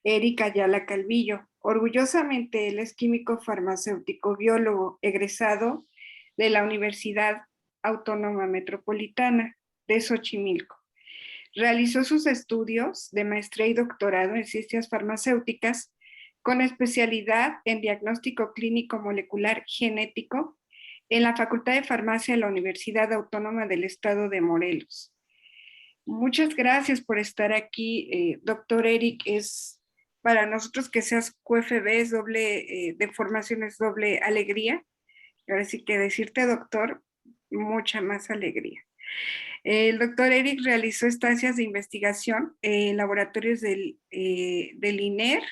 Eric Ayala Calvillo. Orgullosamente, él es químico farmacéutico biólogo egresado de la Universidad Autónoma Metropolitana de Xochimilco. Realizó sus estudios de maestría y doctorado en ciencias farmacéuticas con especialidad en diagnóstico clínico molecular genético en la Facultad de Farmacia de la Universidad Autónoma del Estado de Morelos. Muchas gracias por estar aquí, doctor Eric. Es para nosotros que seas QFB es doble, de formación es doble alegría. Ahora sí que decirte doctor, mucha más alegría. El doctor Eric realizó estancias de investigación en laboratorios del INER,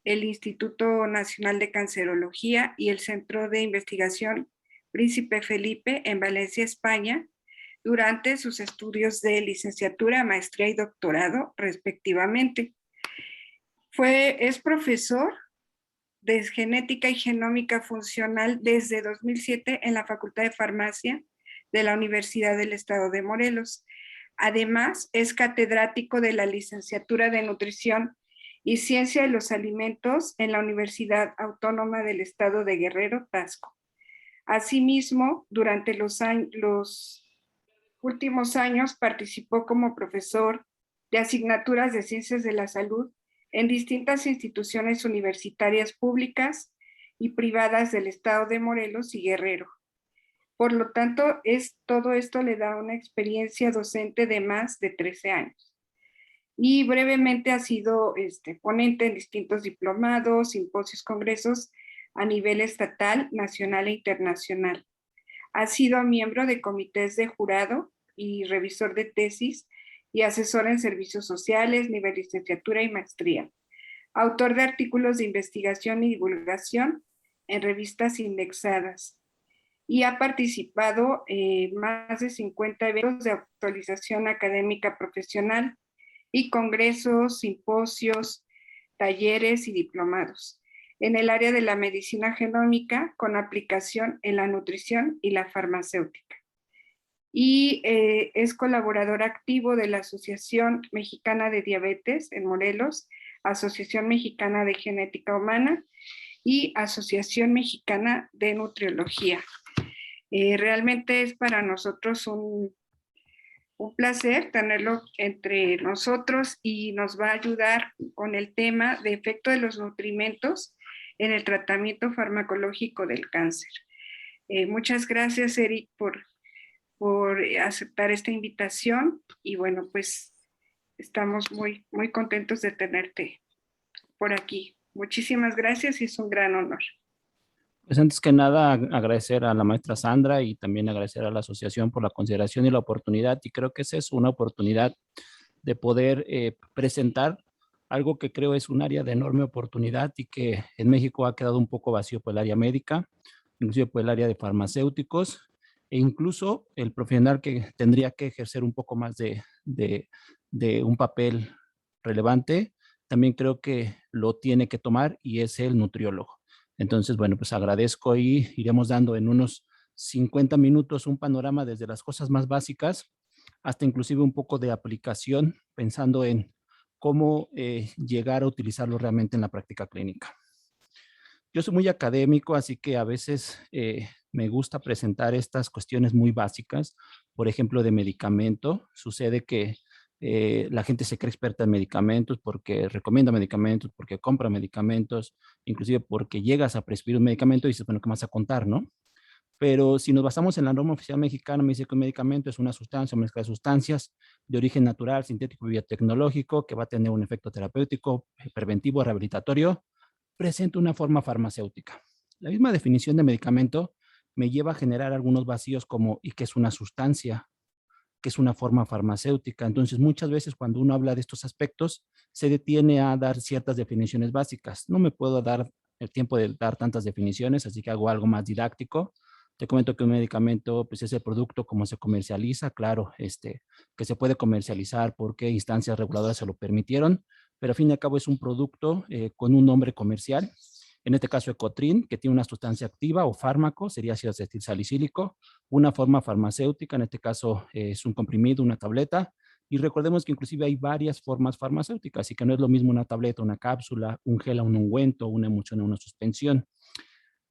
el Instituto Nacional de Cancerología y el Centro de Investigación Príncipe Felipe en Valencia, España, durante sus estudios de licenciatura, maestría y doctorado, respectivamente. Es profesor de genética y genómica funcional desde 2007 en la Facultad de Farmacia de la Universidad del Estado de Morelos. Además, es catedrático de la licenciatura de nutrición y ciencia de los alimentos en la Universidad Autónoma del Estado de Guerrero, Tasco. Asimismo, durante los últimos años participó como profesor de asignaturas de ciencias de la salud en distintas instituciones universitarias públicas y privadas del estado de Morelos y Guerrero. Por lo tanto, todo esto le da una experiencia docente de más de 13 años. Y brevemente ha sido ponente en distintos diplomados, simposios, congresos a nivel estatal, nacional e internacional. Ha sido miembro de comités de jurado y revisor de tesis y asesor en servicios sociales, nivel licenciatura y maestría. Autor de artículos de investigación y divulgación en revistas indexadas. Y ha participado en más de 50 eventos de actualización académica profesional y congresos, simposios, talleres y diplomados en el área de la medicina genómica con aplicación en la nutrición y la farmacéutica. Y es colaborador activo de la Asociación Mexicana de Diabetes en Morelos, Asociación Mexicana de Genética Humana y Asociación Mexicana de Nutriología. Realmente es para nosotros un placer tenerlo entre nosotros y nos va a ayudar con el tema de efecto de los nutrimentos en el tratamiento farmacológico del cáncer. Muchas gracias, Eric, por aceptar esta invitación y bueno, pues estamos muy, muy contentos de tenerte por aquí. Muchísimas gracias y es un gran honor. Pues antes que nada, agradecer a la maestra Sandra y también agradecer a la asociación por la consideración y la oportunidad. Y creo que esa es una oportunidad de poder presentar algo que creo es un área de enorme oportunidad y que en México ha quedado un poco vacío por el área médica, inclusive por el área de farmacéuticos e incluso el profesional que tendría que ejercer un poco más de un papel relevante, también creo que lo tiene que tomar y es el nutriólogo. Entonces, bueno, pues agradezco y iremos dando en unos 50 minutos un panorama desde las cosas más básicas hasta inclusive un poco de aplicación, pensando en cómo llegar a utilizarlo realmente en la práctica clínica. Yo soy muy académico, así que a veces me gusta presentar estas cuestiones muy básicas, por ejemplo, de medicamento. Sucede que la gente se cree experta en medicamentos porque recomienda medicamentos, porque compra medicamentos, inclusive porque llegas a prescribir un medicamento y dices, bueno, ¿qué más a contar, no? Pero si nos basamos en la norma oficial mexicana, me dice que un medicamento es una sustancia o mezcla de sustancias de origen natural, sintético y biotecnológico que va a tener un efecto terapéutico, preventivo, rehabilitatorio, presenta una forma farmacéutica. La misma definición de medicamento me lleva a generar algunos vacíos como, ¿y qué es una sustancia? ¿Qué es una forma farmacéutica? Entonces, muchas veces cuando uno habla de estos aspectos, se detiene a dar ciertas definiciones básicas. No me puedo dar el tiempo de dar tantas definiciones, así que hago algo más didáctico. Te comento que un medicamento pues, es el producto como se comercializa, claro, que se puede comercializar porque instancias reguladoras se lo permitieron, pero al fin y al cabo es un producto con un nombre comercial. En este caso, Ecotrin, que tiene una sustancia activa o fármaco, sería ácido acetilsalicílico, una forma farmacéutica, en este caso es un comprimido, una tableta, Y recordemos que inclusive hay varias formas farmacéuticas, así que no es lo mismo una tableta, una cápsula, un gel, un ungüento, una emulsión o una suspensión.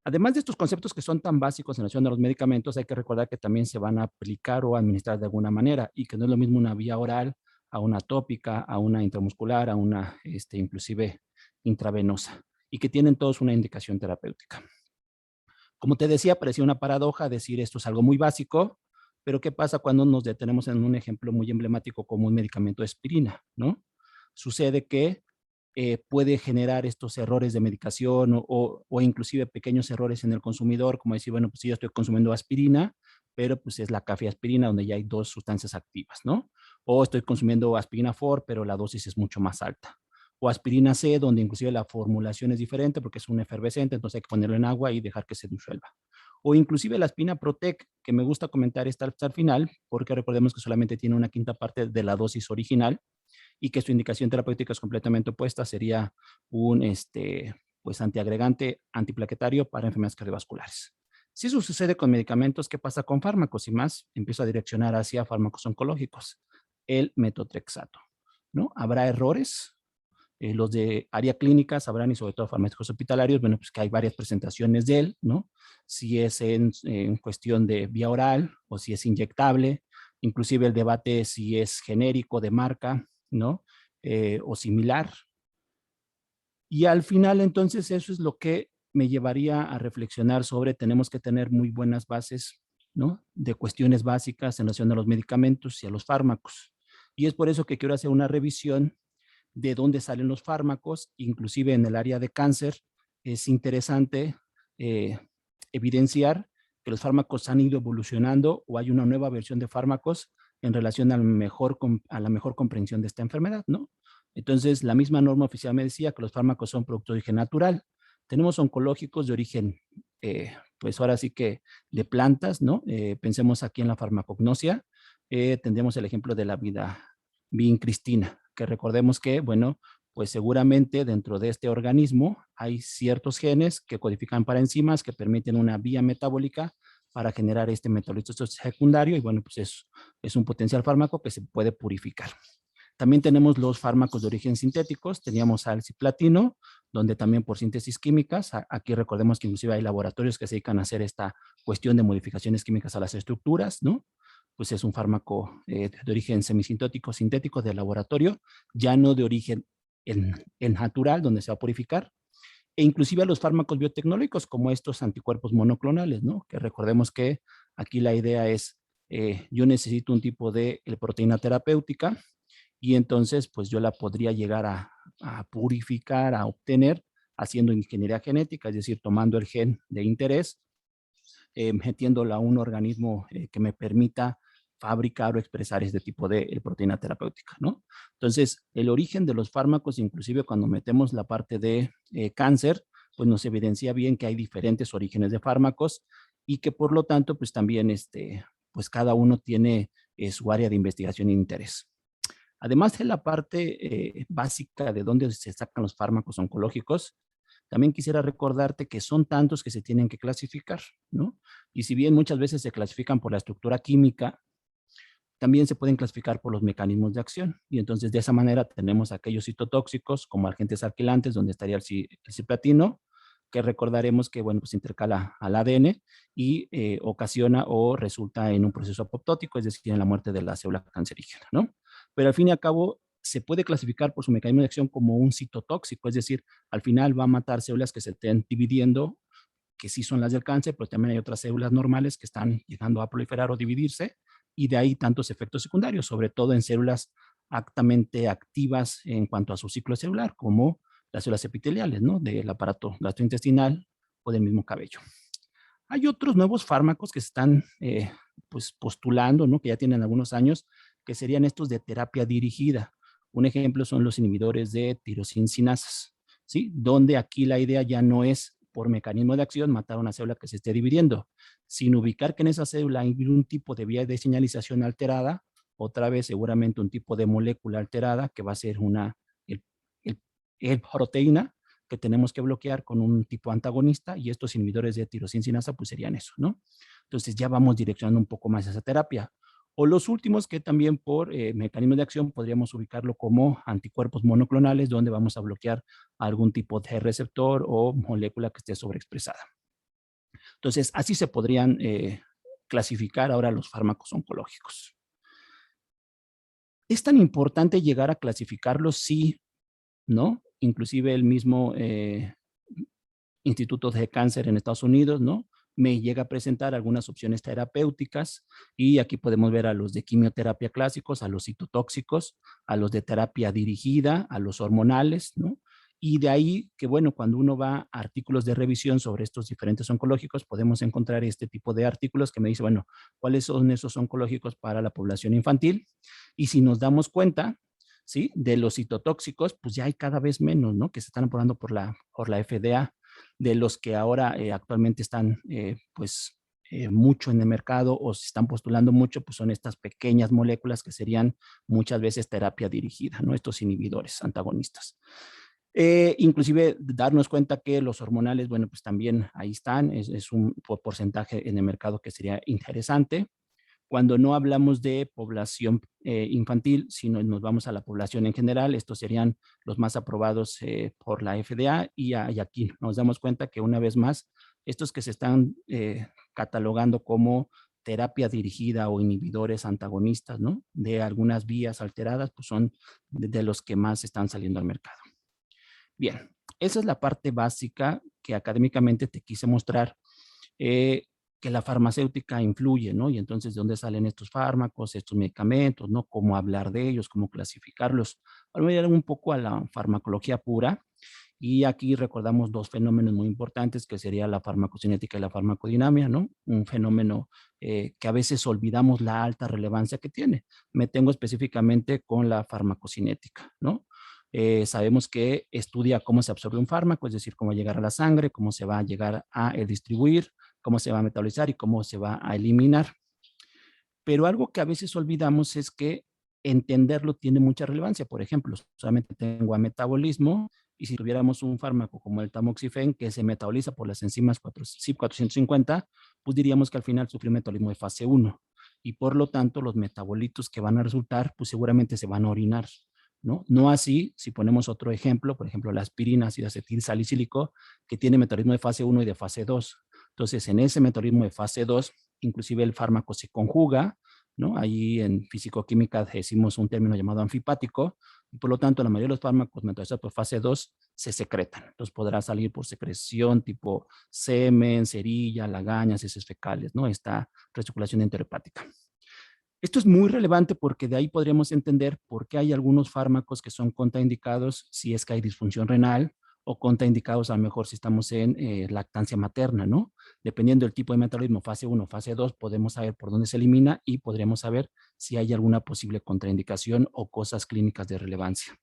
Además de estos conceptos que son tan básicos en relación a los medicamentos, hay que recordar que también se van a aplicar o administrar de alguna manera y que no es lo mismo una vía oral a una tópica, a una intramuscular, a una inclusive intravenosa y que tienen todos una indicación terapéutica. Como te decía, parecía una paradoja decir esto es algo muy básico, pero ¿qué pasa cuando nos detenemos en un ejemplo muy emblemático como un medicamento de aspirina, ¿no? Sucede que puede generar estos errores de medicación o inclusive pequeños errores en el consumidor, como decir, bueno, pues sí, yo estoy consumiendo aspirina, pero pues es la cafeaspirina donde ya hay dos sustancias activas, ¿no? O estoy consumiendo aspirina FOR, pero la dosis es mucho más alta. O aspirina C, donde inclusive la formulación es diferente porque es un efervescente, entonces hay que ponerlo en agua y dejar que se disuelva. O inclusive la aspirina Protec, que me gusta comentar está hasta el final, porque recordemos que solamente tiene una quinta parte de la dosis original, y que su indicación terapéutica es completamente opuesta, sería un pues antiagregante antiplaquetario para enfermedades cardiovasculares. Si eso sucede con medicamentos, ¿qué pasa con fármacos? Y más, empiezo a direccionar hacia fármacos oncológicos, el metotrexato, ¿no? Habrá errores, los de área clínica sabrán, y sobre todo farmacéuticos hospitalarios, bueno, pues que hay varias presentaciones de él, ¿no? Si es en cuestión de vía oral o si es inyectable, inclusive el debate es si es genérico de marca, ¿no? O similar. Y al final, entonces, eso es lo que me llevaría a reflexionar sobre, tenemos que tener muy buenas bases, ¿no? De cuestiones básicas en relación a los medicamentos y a los fármacos. Y es por eso que quiero hacer una revisión de dónde salen los fármacos, inclusive en el área de cáncer. Es interesante eh, evidenciar que los fármacos han ido evolucionando o hay una nueva versión de fármacos en relación a la mejor comprensión de esta enfermedad, ¿no? Entonces, la misma norma oficial me decía que los fármacos son productos de origen natural. Tenemos oncológicos de origen, pues ahora sí que de plantas, ¿no? Pensemos aquí en la farmacognosia. Tendremos el ejemplo de la vida vincristina, que recordemos que, bueno, pues seguramente dentro de este organismo hay ciertos genes que codifican para enzimas que permiten una vía metabólica para generar este metabolitos secundario y bueno, pues es un potencial fármaco que se puede purificar. También tenemos los fármacos de origen sintéticos, teníamos al cisplatino, donde también por síntesis químicas, aquí recordemos que inclusive hay laboratorios que se dedican a hacer esta cuestión de modificaciones químicas a las estructuras, ¿no? Pues es un fármaco de origen semisintético, sintético de laboratorio, ya no de origen en natural, donde se va a purificar, e inclusive a los fármacos biotecnológicos como estos anticuerpos monoclonales, ¿no? Que recordemos que aquí la idea es, yo necesito un tipo de proteína terapéutica y entonces pues yo la podría llegar a purificar, a obtener haciendo ingeniería genética, es decir, tomando el gen de interés, metiéndola a un organismo que me permita fabricar o expresar este tipo de proteína terapéutica, ¿no? Entonces, el origen de los fármacos, inclusive cuando metemos la parte de cáncer, pues nos evidencia bien que hay diferentes orígenes de fármacos y que por lo tanto, pues también, pues cada uno tiene su área de investigación e interés. Además de la parte básica de dónde se sacan los fármacos oncológicos, también quisiera recordarte que son tantos que se tienen que clasificar, ¿no? Y si bien muchas veces se clasifican por la estructura química, también se pueden clasificar por los mecanismos de acción. Y entonces de esa manera tenemos aquellos citotóxicos como agentes alquilantes, donde estaría el cisplatino, que recordaremos que, bueno, pues intercala al ADN y ocasiona o resulta en un proceso apoptótico, es decir, en la muerte de la célula cancerígena, ¿no? Pero al fin y al cabo, se puede clasificar por su mecanismo de acción como un citotóxico, es decir, al final va a matar células que se estén dividiendo, que sí son las del cáncer, pero también hay otras células normales que están llegando a proliferar o dividirse, y de ahí tantos efectos secundarios, sobre todo en células altamente activas en cuanto a su ciclo celular, como las células epiteliales, ¿no? Del aparato gastrointestinal o del mismo cabello. Hay otros nuevos fármacos que se están pues postulando, ¿no? Que ya tienen algunos años, que serían estos de terapia dirigida. Un ejemplo son los inhibidores de tirosininasas, ¿sí? Donde aquí la idea ya no es por mecanismo de acción matar a una célula que se esté dividiendo, sin ubicar que en esa célula hay un tipo de vía de señalización alterada, otra vez seguramente un tipo de molécula alterada que va a ser el, el, el proteína que tenemos que bloquear con un tipo antagonista y estos inhibidores de tirosininasa pues serían eso, ¿no? Entonces ya vamos direccionando un poco más esa terapia. O los últimos que también por mecanismos de acción podríamos ubicarlo como anticuerpos monoclonales, donde vamos a bloquear algún tipo de receptor o molécula que esté sobreexpresada. Entonces, así se podrían clasificar ahora los fármacos oncológicos. ¿Es tan importante llegar a clasificarlos? Sí, ¿no? Inclusive el mismo Instituto de Cáncer en Estados Unidos, ¿no? Me llega a presentar algunas opciones terapéuticas y aquí podemos ver a los de quimioterapia clásicos, a los citotóxicos, a los de terapia dirigida, a los hormonales, ¿no? Y de ahí que, bueno, cuando uno va a artículos de revisión sobre estos diferentes oncológicos, podemos encontrar este tipo de artículos que me dice, bueno, ¿cuáles son esos oncológicos para la población infantil? Y si nos damos cuenta, ¿sí? De los citotóxicos, pues ya hay cada vez menos, ¿no? Que se están aprobando por la FDA, de los que ahora actualmente están, pues, mucho en el mercado o se están postulando mucho, pues son estas pequeñas moléculas que serían muchas veces terapia dirigida, ¿no? Estos inhibidores antagonistas. Inclusive darnos cuenta que los hormonales, bueno, pues también ahí están, es un porcentaje en el mercado que sería interesante. Cuando no hablamos de población infantil, sino nos vamos a la población en general, estos serían los más aprobados por la FDA y aquí nos damos cuenta que una vez más, estos que se están catalogando como terapia dirigida o inhibidores antagonistas, ¿no? De algunas vías alteradas, pues son de los que más están saliendo al mercado. Bien, esa es la parte básica que académicamente te quise mostrar, que la farmacéutica influye, ¿no? Y entonces, ¿de dónde salen estos fármacos, estos medicamentos, ¿no? Cómo hablar de ellos, cómo clasificarlos. Ahora voy a ir un poco a la farmacología pura y aquí recordamos dos fenómenos muy importantes que sería la farmacocinética y la farmacodinamia, ¿no? Un fenómeno que a veces olvidamos la alta relevancia que tiene. Me tengo específicamente con la farmacocinética, ¿no? Sabemos que estudia cómo se absorbe un fármaco, es decir, cómo llegar a la sangre, cómo se va a llegar a distribuir, cómo se va a metabolizar y cómo se va a eliminar. Pero algo que a veces olvidamos es que entenderlo tiene mucha relevancia. Por ejemplo, solamente tengo a metabolismo y si tuviéramos un fármaco como el tamoxifen que se metaboliza por las enzimas CYP450, pues diríamos que al final sufre un metabolismo de fase 1 y por lo tanto los metabolitos que van a resultar, pues seguramente se van a orinar. ¿No? No así, si ponemos otro ejemplo, por ejemplo, la aspirina, ácido acetil salicílico, que tiene metabolismo de fase 1 y de fase 2. Entonces, en ese metabolismo de fase 2, inclusive el fármaco se conjuga, ¿no? Ahí en fisicoquímica decimos un término llamado anfipático, y por lo tanto, la mayoría de los fármacos metabolizados por fase 2 se secretan. Entonces, podrá salir por secreción tipo semen, cerilla, lagañas, heces fecales, ¿no? Esta recirculación enterohepática. Esto es muy relevante porque de ahí podríamos entender por qué hay algunos fármacos que son contraindicados si es que hay disfunción renal o contraindicados a lo mejor si estamos en lactancia materna, ¿no? Dependiendo del tipo de metabolismo, fase 1, fase 2, podemos saber por dónde se elimina y podríamos saber si hay alguna posible contraindicación o cosas clínicas de relevancia.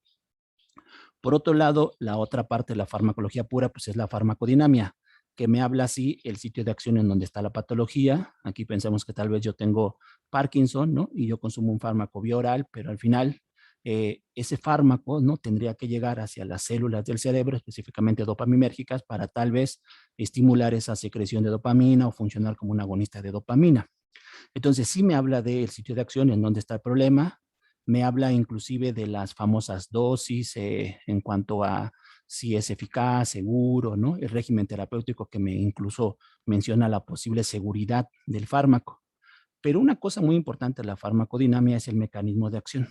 Por otro lado, la otra parte de la farmacología pura, pues es la farmacodinamia, que me habla así el sitio de acción en donde está la patología. Aquí pensamos que tal vez yo tengo Parkinson, ¿no? Y yo consumo un fármaco vía oral, pero al final ese fármaco, ¿no? Tendría que llegar hacia las células del cerebro, específicamente dopaminérgicas, para tal vez estimular esa secreción de dopamina o funcionar como un agonista de dopamina. Entonces sí me habla del sitio de acción en donde está el problema, me habla inclusive de las famosas dosis en cuanto a si es eficaz, seguro, ¿no? El régimen terapéutico que me incluso menciona la posible seguridad del fármaco. Pero una cosa muy importante de la farmacodinamia es el mecanismo de acción.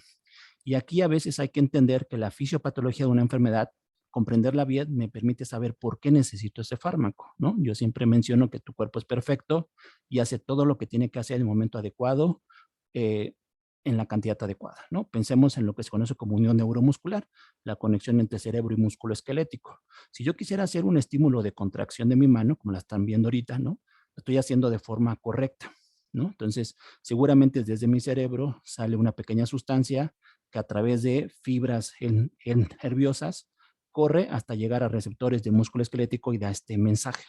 Y aquí a veces hay que entender que la fisiopatología de una enfermedad, comprenderla bien, me permite saber por qué necesito ese fármaco, ¿no? Yo siempre menciono que tu cuerpo es perfecto y hace todo lo que tiene que hacer en el momento adecuado, eh, en la cantidad adecuada, ¿no? Pensemos en lo que se conoce como unión neuromuscular, la conexión entre cerebro y músculo esquelético. Si yo quisiera hacer un estímulo de contracción de mi mano, como la están viendo ahorita, ¿no? Lo estoy haciendo de forma correcta, ¿no? Entonces, seguramente desde mi cerebro sale una pequeña sustancia que a través de fibras nerviosas corre hasta llegar a receptores de músculo esquelético y da este mensaje.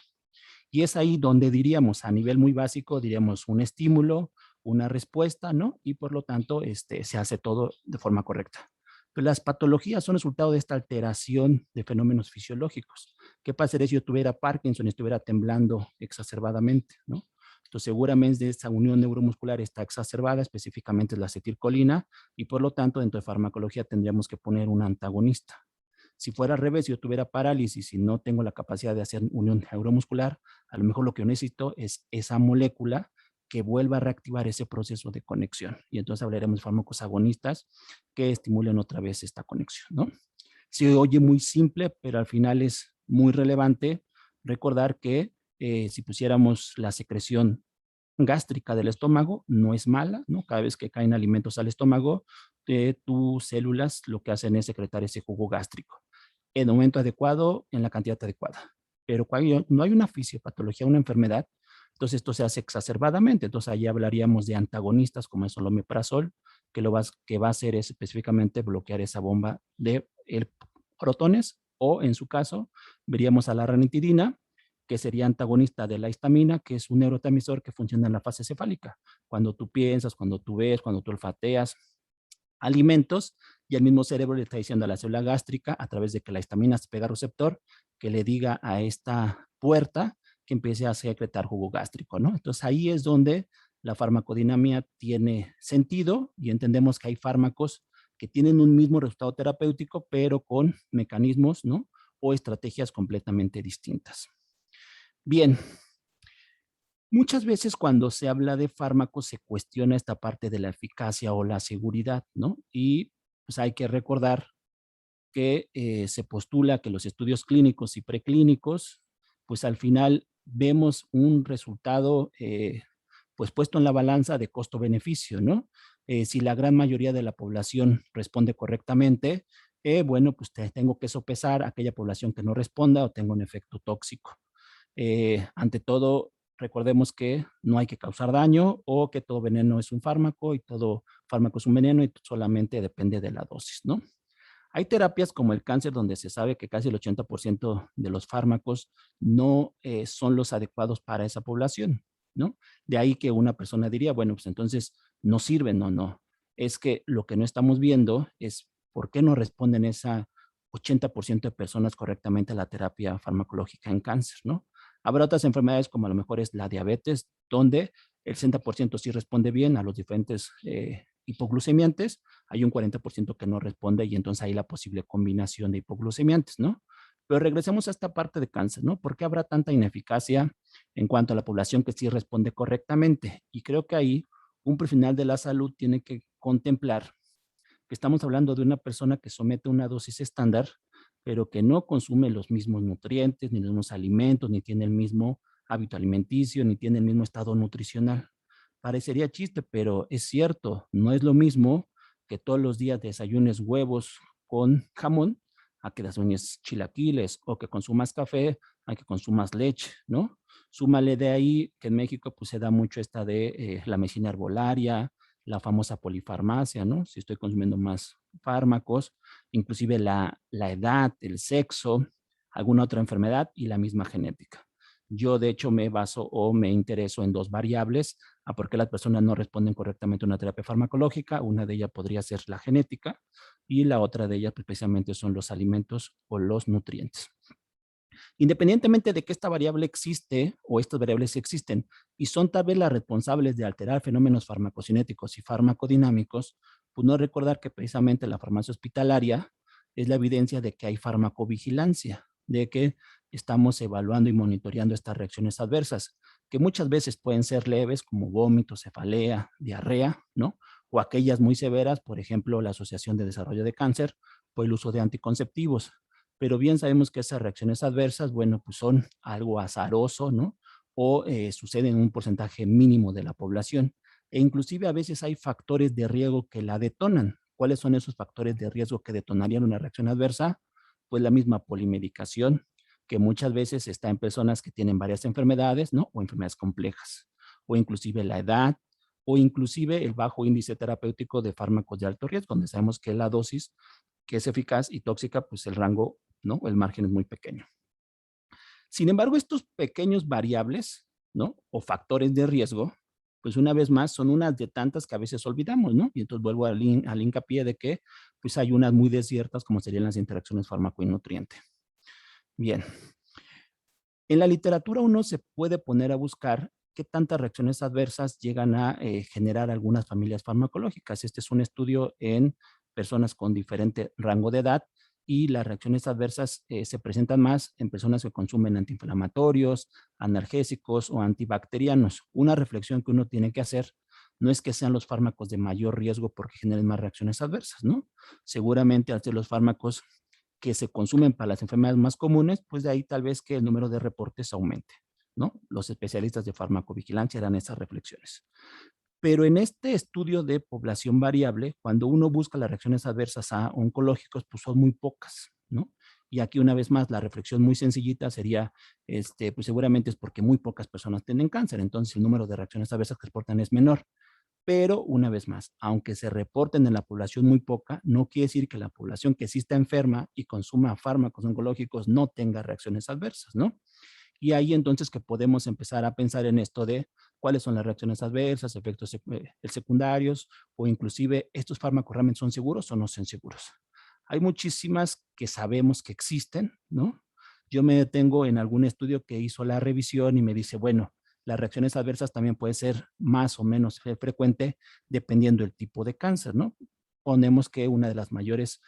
Y es ahí donde diríamos, a nivel muy básico, diríamos un estímulo, una respuesta, ¿no? Y por lo tanto, se hace todo de forma correcta. Pero las patologías son resultado de esta alteración de fenómenos fisiológicos. ¿Qué pasaría si yo tuviera Parkinson y estuviera temblando exacerbadamente, ¿no? Entonces, seguramente esa unión neuromuscular está exacerbada, específicamente es la acetilcolina, y por lo tanto, dentro de farmacología tendríamos que poner un antagonista. Si fuera al revés, si yo tuviera parálisis y no tengo la capacidad de hacer unión neuromuscular, a lo mejor lo que yo necesito es esa molécula que vuelva a reactivar ese proceso de conexión. Y entonces hablaremos de fármacos agonistas que estimulen otra vez esta conexión, ¿no? Se oye muy simple, pero al final es muy relevante recordar que si pusiéramos la secreción gástrica del estómago, no es mala, ¿no? Cada vez que caen alimentos al estómago, tus células lo que hacen es secretar ese jugo gástrico en el momento adecuado, en la cantidad adecuada. Pero cuando no hay una fisiopatología, una enfermedad, entonces esto se hace exacerbadamente. Entonces ahí hablaríamos de antagonistas como es el omeprazol, que va a hacer es específicamente bloquear esa bomba de protones, o en su caso, veríamos a la ranitidina, que sería antagonista de la histamina, que es un neurotransmisor que funciona en la fase cefálica. Cuando tú piensas, cuando tú ves, cuando tú olfateas alimentos, y el mismo cerebro le está diciendo a la célula gástrica, a través de que la histamina se pega al receptor, que le diga a esta puerta que empiece a secretar jugo gástrico, ¿no? Entonces ahí es donde la farmacodinamia tiene sentido y entendemos que hay fármacos que tienen un mismo resultado terapéutico, pero con mecanismos, ¿no? O estrategias completamente distintas. Bien, muchas veces cuando se habla de fármacos se cuestiona esta parte de la eficacia o la seguridad, ¿no? Y pues hay que recordar que se postula que los estudios clínicos y preclínicos, pues al final vemos un resultado pues puesto en la balanza de costo-beneficio, ¿no? Si la gran mayoría de la población responde correctamente, bueno, pues tengo que sopesar a aquella población que no responda o tenga un efecto tóxico. Ante todo, recordemos que no hay que causar daño o que todo veneno es un fármaco y todo fármaco es un veneno y solamente depende de la dosis, ¿no? Hay terapias como el cáncer donde se sabe que casi el 80% de los fármacos no son los adecuados para esa población, ¿no? De ahí que una persona diría, bueno, pues entonces no sirven, no, no. Es que lo que no estamos viendo es por qué no responden esa 80% de personas correctamente a la terapia farmacológica en cáncer, ¿no? Habrá otras enfermedades como a lo mejor es la diabetes, donde el 60% sí responde bien a los diferentes hipoglucemiantes, hay un 40% que no responde y entonces hay la posible combinación de hipoglucemiantes, ¿no? Pero regresemos a esta parte de cáncer, ¿no? ¿Por qué habrá tanta ineficacia en cuanto a la población que sí responde correctamente? Y creo que ahí un profesional de la salud tiene que contemplar que estamos hablando de una persona que somete una dosis estándar, pero que no consume los mismos nutrientes, ni los mismos alimentos, ni tiene el mismo hábito alimenticio, ni tiene el mismo estado nutricional. Parecería chiste, pero es cierto, no es lo mismo que todos los días desayunes huevos con jamón, a que desayunes chilaquiles, o que consumas café, a que consumas leche, ¿no? Súmale de ahí que en México pues se da mucho esta de la medicina herbolaria, la famosa polifarmacia, ¿no? Si estoy consumiendo más fármacos, inclusive la edad, el sexo, alguna otra enfermedad y la misma genética. Yo, de hecho, me baso o me intereso en dos variables a por qué las personas no responden correctamente a una terapia farmacológica. Una de ellas podría ser la genética y la otra de ellas pues, precisamente son los alimentos o los nutrientes. Independientemente de que esta variable existe o estas variables existen y son tal vez las responsables de alterar fenómenos farmacocinéticos y farmacodinámicos, pues no recordar que precisamente la farmacia hospitalaria es la evidencia de que hay farmacovigilancia, de que estamos evaluando y monitoreando estas reacciones adversas, que muchas veces pueden ser leves como vómitos, cefalea, diarrea, ¿no? O aquellas muy severas, por ejemplo, la Asociación de Desarrollo de Cáncer, o el uso de anticonceptivos, pero bien sabemos que esas reacciones adversas, bueno, pues son algo azaroso, ¿no? O suceden en un porcentaje mínimo de la población. E inclusive a veces hay factores de riesgo que la detonan. ¿Cuáles son esos factores de riesgo que detonarían una reacción adversa? Pues la misma polimedicación, que muchas veces está en personas que tienen varias enfermedades, ¿no? O enfermedades complejas, o inclusive la edad, o inclusive el bajo índice terapéutico de fármacos de alto riesgo, donde sabemos que la dosis que es eficaz y tóxica, pues el rango, ¿no? El margen es muy pequeño. Sin embargo, estos pequeños variables, ¿no? O factores de riesgo, pues una vez más son unas de tantas que a veces olvidamos, ¿no? Y entonces vuelvo al hincapié de que pues hay unas muy desiertas como serían las interacciones fármaco y nutriente. Bien. En la literatura uno se puede poner a buscar qué tantas reacciones adversas llegan a generar algunas familias farmacológicas. Este es un estudio en personas con diferente rango de edad y las reacciones adversas se presentan más en personas que consumen antiinflamatorios, analgésicos o antibacterianos. Una reflexión que uno tiene que hacer no es que sean los fármacos de mayor riesgo porque generen más reacciones adversas, ¿no? Seguramente al ser los fármacos que se consumen para las enfermedades más comunes, pues de ahí tal vez que el número de reportes aumente, ¿no? Los especialistas de farmacovigilancia harán esas reflexiones. Pero en este estudio de población variable, cuando uno busca las reacciones adversas a oncológicos, pues son muy pocas, ¿no? Y aquí una vez más la reflexión muy sencillita sería, pues seguramente es porque muy pocas personas tienen cáncer, entonces el número de reacciones adversas que reportan es menor. Pero una vez más, aunque se reporten en la población muy poca, no quiere decir que la población que sí está enferma y consuma fármacos oncológicos no tenga reacciones adversas, ¿no? Y ahí entonces que podemos empezar a pensar en esto de cuáles son las reacciones adversas, efectos secundarios, o inclusive estos fármacos realmente son seguros o no son seguros. Hay muchísimas que sabemos que existen, ¿no? Yo me detengo en algún estudio que hizo la revisión y me dice, bueno, las reacciones adversas también puede ser más o menos frecuente dependiendo del tipo de cáncer, ¿no? Ponemos que una de las mayores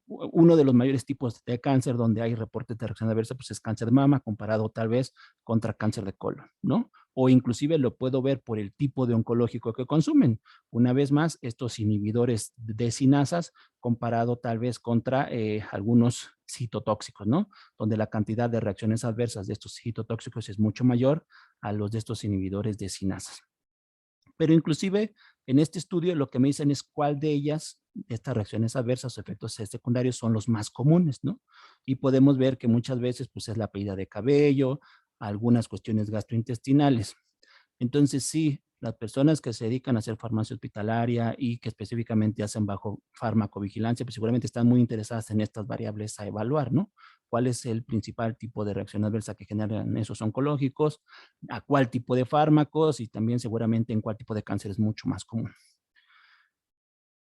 uno de los mayores tipos de cáncer donde hay reportes de reacción adversa, pues es cáncer de mama comparado tal vez contra cáncer de colon, ¿no? O inclusive lo puedo ver por el tipo de oncológico que consumen. Una vez más, estos inhibidores de cinasas comparado tal vez contra algunos citotóxicos, ¿no? Donde la cantidad de reacciones adversas de estos citotóxicos es mucho mayor a los de estos inhibidores de cinasas. Pero inclusive en este estudio lo que me dicen es cuál de ellas, estas reacciones adversas o efectos secundarios son los más comunes, ¿no? Y podemos ver que muchas veces pues es la pérdida de cabello, algunas cuestiones gastrointestinales. Entonces, sí, las personas que se dedican a hacer farmacia hospitalaria y que específicamente hacen bajo farmacovigilancia, pues seguramente están muy interesadas en estas variables a evaluar, ¿no? ¿Cuál es el principal tipo de reacción adversa que generan esos oncológicos? ¿A cuál tipo de fármacos? Y también seguramente en cuál tipo de cáncer es mucho más común.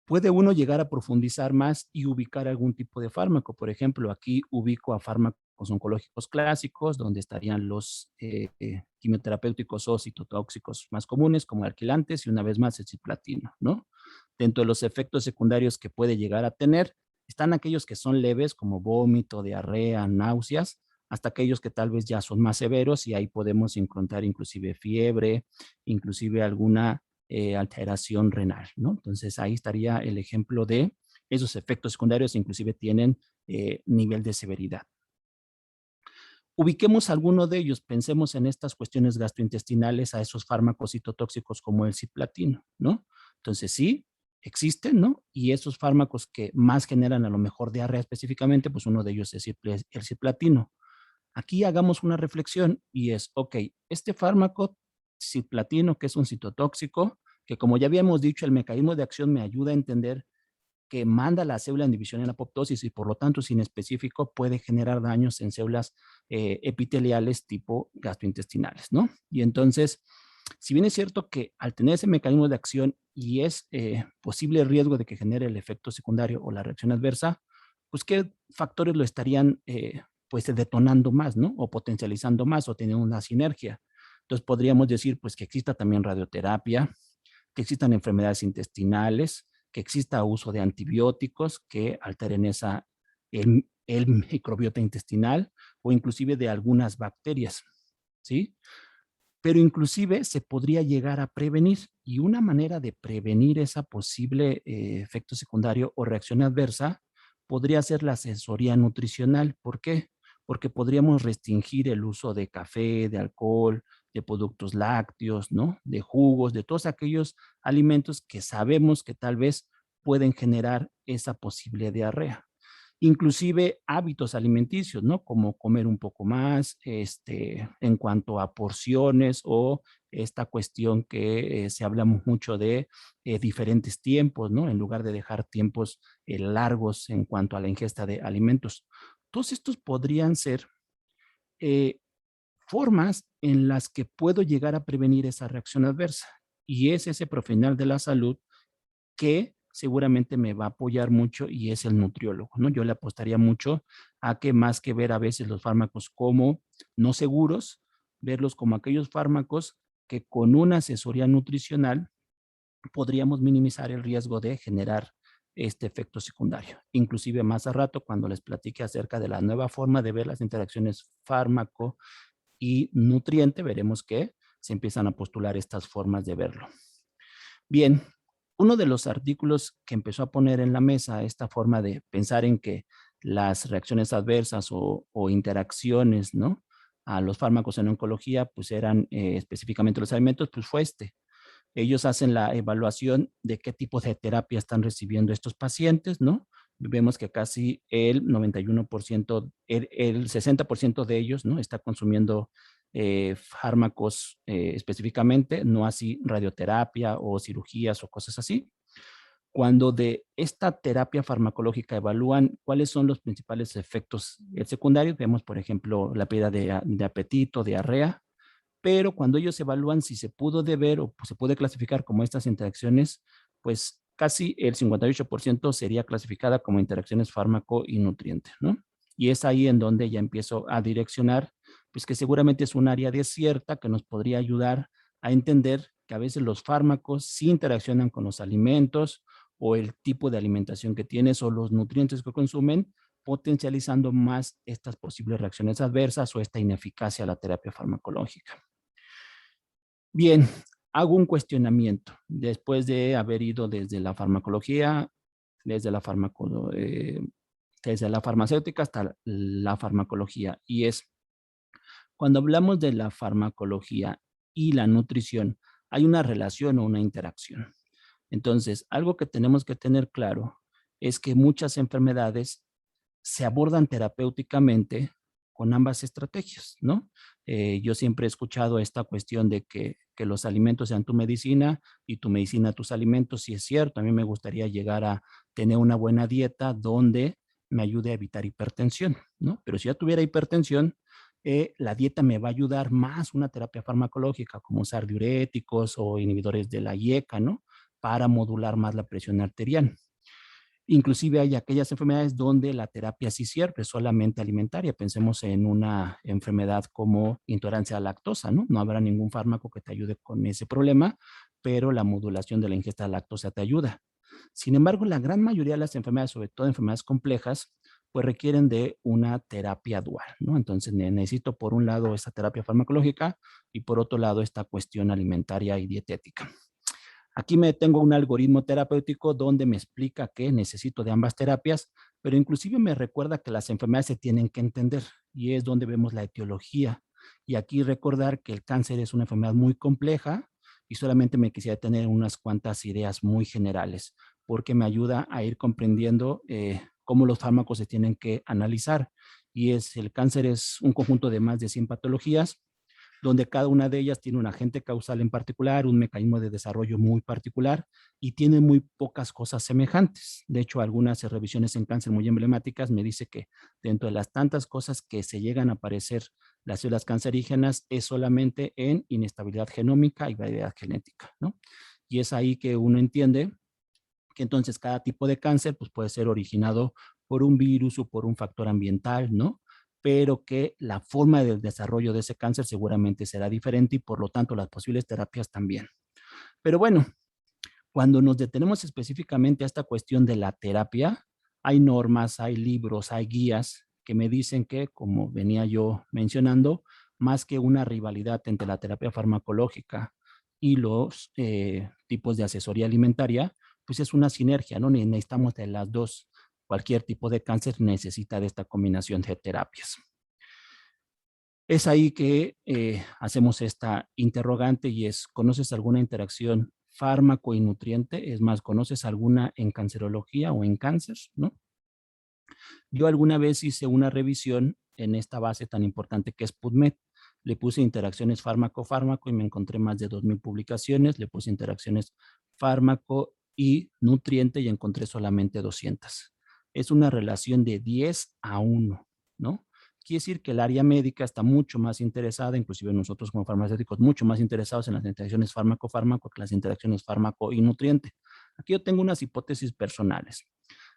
Puede uno llegar a profundizar más y ubicar algún tipo de fármaco. Por ejemplo, aquí ubico a fármacos oncológicos clásicos, donde estarían los quimioterapéuticos o citotóxicos más comunes, como alquilantes, y una vez más el cisplatino, ¿no? Dentro de los efectos secundarios que puede llegar a tener, están aquellos que son leves, como vómito, diarrea, náuseas, hasta aquellos que tal vez ya son más severos, y ahí podemos encontrar inclusive fiebre, inclusive alguna alteración renal, ¿no? Entonces ahí estaría el ejemplo de esos efectos secundarios, inclusive tienen nivel de severidad. Ubiquemos alguno de ellos, pensemos en estas cuestiones gastrointestinales, a esos fármacos citotóxicos como el cisplatino, ¿no? Entonces sí, existen, ¿no? Y esos fármacos que más generan a lo mejor diarrea específicamente, pues uno de ellos es el cisplatino. Aquí hagamos una reflexión y es, ok, este fármaco cisplatino, que es un citotóxico, que como ya habíamos dicho, el mecanismo de acción me ayuda a entender que manda la célula en división en apoptosis y por lo tanto, sin específico, puede generar daños en células epiteliales tipo gastrointestinales, ¿no? Y entonces, si bien es cierto que al tener ese mecanismo de acción y es posible riesgo de que genere el efecto secundario o la reacción adversa, pues qué factores lo estarían pues detonando más, ¿no? O potencializando más o teniendo una sinergia. Entonces podríamos decir pues que exista también radioterapia, que existan enfermedades intestinales, que exista uso de antibióticos que alteren el microbiota intestinal o inclusive de algunas bacterias, ¿sí? Pero inclusive se podría llegar a prevenir y una manera de prevenir esa posible efecto secundario o reacción adversa podría ser la asesoría nutricional. ¿Por qué? Porque podríamos restringir el uso de café, de alcohol, de productos lácteos, ¿no? De jugos, de todos aquellos alimentos que sabemos que tal vez pueden generar esa posible diarrea. Inclusive hábitos alimenticios, ¿no? Como comer un poco más, en cuanto a porciones o esta cuestión que se habla mucho de diferentes tiempos, ¿no? En lugar de dejar tiempos largos en cuanto a la ingesta de alimentos. Todos estos podrían ser eh, formas en las que puedo llegar a prevenir esa reacción adversa. Y es ese profesional de la salud que seguramente me va a apoyar mucho y es el nutriólogo, ¿no? Yo le apostaría mucho a que más que ver a veces los fármacos como no seguros, verlos como aquellos fármacos que con una asesoría nutricional podríamos minimizar el riesgo de generar este efecto secundario. Inclusive más a rato, cuando les platique acerca de la nueva forma de ver las interacciones fármaco y nutriente, veremos que se empiezan a postular estas formas de verlo. Bien, uno de los artículos que empezó a poner en la mesa esta forma de pensar en que las reacciones adversas o interacciones, ¿no?, a los fármacos en oncología, pues eran específicamente los alimentos, pues fue este. Ellos hacen la evaluación de qué tipo de terapia están recibiendo estos pacientes, ¿no? Vemos que casi el 91%, el 60% de ellos, ¿no?, está consumiendo fármacos específicamente, no así radioterapia o cirugías o cosas así. Cuando de esta terapia farmacológica evalúan cuáles son los principales efectos secundarios, vemos, por ejemplo, la pérdida de apetito, diarrea, pero cuando ellos evalúan si se pudo deber o se puede clasificar como estas interacciones, pues casi el 58% sería clasificada como interacciones fármaco y nutriente, ¿no? Y es ahí en donde ya empiezo a direccionar, pues que seguramente es un área desierta que nos podría ayudar a entender que a veces los fármacos sí interaccionan con los alimentos o el tipo de alimentación que tienes o los nutrientes que consumen, potencializando más estas posibles reacciones adversas o esta ineficacia a la terapia farmacológica. Bien, hago un cuestionamiento después de haber ido desde la farmacología, desde la, desde la farmacéutica hasta la farmacología, y es, cuando hablamos de la farmacología y la nutrición, hay una relación o una interacción. Entonces, algo que tenemos que tener claro es que muchas enfermedades se abordan terapéuticamente con ambas estrategias, ¿no? Yo siempre he escuchado esta cuestión de que los alimentos sean tu medicina y tu medicina tus alimentos. Sí es cierto, a mí me gustaría llegar a tener una buena dieta donde me ayude a evitar hipertensión, ¿no? Pero si ya tuviera hipertensión, la dieta me va a ayudar más una terapia farmacológica como usar diuréticos o inhibidores de la IECA, ¿no?, para modular más la presión arterial. Inclusive hay aquellas enfermedades donde la terapia sí sirve, solamente alimentaria. Pensemos en una enfermedad como intolerancia a la lactosa, ¿no? No habrá ningún fármaco que te ayude con ese problema, pero la modulación de la ingesta de lactosa te ayuda. Sin embargo, la gran mayoría de las enfermedades, sobre todo enfermedades complejas, pues requieren de una terapia dual, ¿no? Entonces necesito por un lado esa terapia farmacológica y por otro lado esta cuestión alimentaria y dietética. Aquí me tengo un algoritmo terapéutico donde me explica que necesito de ambas terapias, pero inclusive me recuerda que las enfermedades se tienen que entender y es donde vemos la etiología. Y aquí recordar que el cáncer es una enfermedad muy compleja y solamente me quisiera tener unas cuantas ideas muy generales porque me ayuda a ir comprendiendo cómo los fármacos se tienen que analizar. Y el cáncer es un conjunto de más de 100 patologías donde cada una de ellas tiene un agente causal en particular, un mecanismo de desarrollo muy particular y tiene muy pocas cosas semejantes. De hecho, algunas revisiones en cáncer muy emblemáticas me dice que dentro de las tantas cosas que se llegan a aparecer las células cancerígenas es solamente en inestabilidad genómica y variedad genética, ¿no? Y es ahí que uno entiende que entonces cada tipo de cáncer pues, puede ser originado por un virus o por un factor ambiental, ¿no? Pero que la forma del desarrollo de ese cáncer seguramente será diferente y por lo tanto las posibles terapias también. Pero bueno, cuando nos detenemos específicamente a esta cuestión de la terapia, hay normas, hay libros, hay guías que me dicen que, como venía yo mencionando, más que una rivalidad entre la terapia farmacológica y los tipos de asesoría alimentaria, pues es una sinergia, ¿no? Necesitamos de las dos. Cualquier tipo de cáncer necesita de esta combinación de terapias. Es ahí que hacemos esta interrogante y es, ¿conoces alguna interacción fármaco y nutriente? Es más, ¿conoces alguna en cancerología o en cáncer? ¿No? Yo alguna vez hice una revisión en esta base tan importante que es PubMed. Le puse interacciones fármaco-fármaco y me encontré más de 2000 publicaciones. Le puse interacciones fármaco y nutriente y encontré solamente 200. Es una relación de 10:1, ¿no? Quiere decir que el área médica está mucho más interesada, inclusive nosotros como farmacéuticos, mucho más interesados en las interacciones fármaco-fármaco que las interacciones fármaco y nutriente. Aquí yo tengo unas hipótesis personales.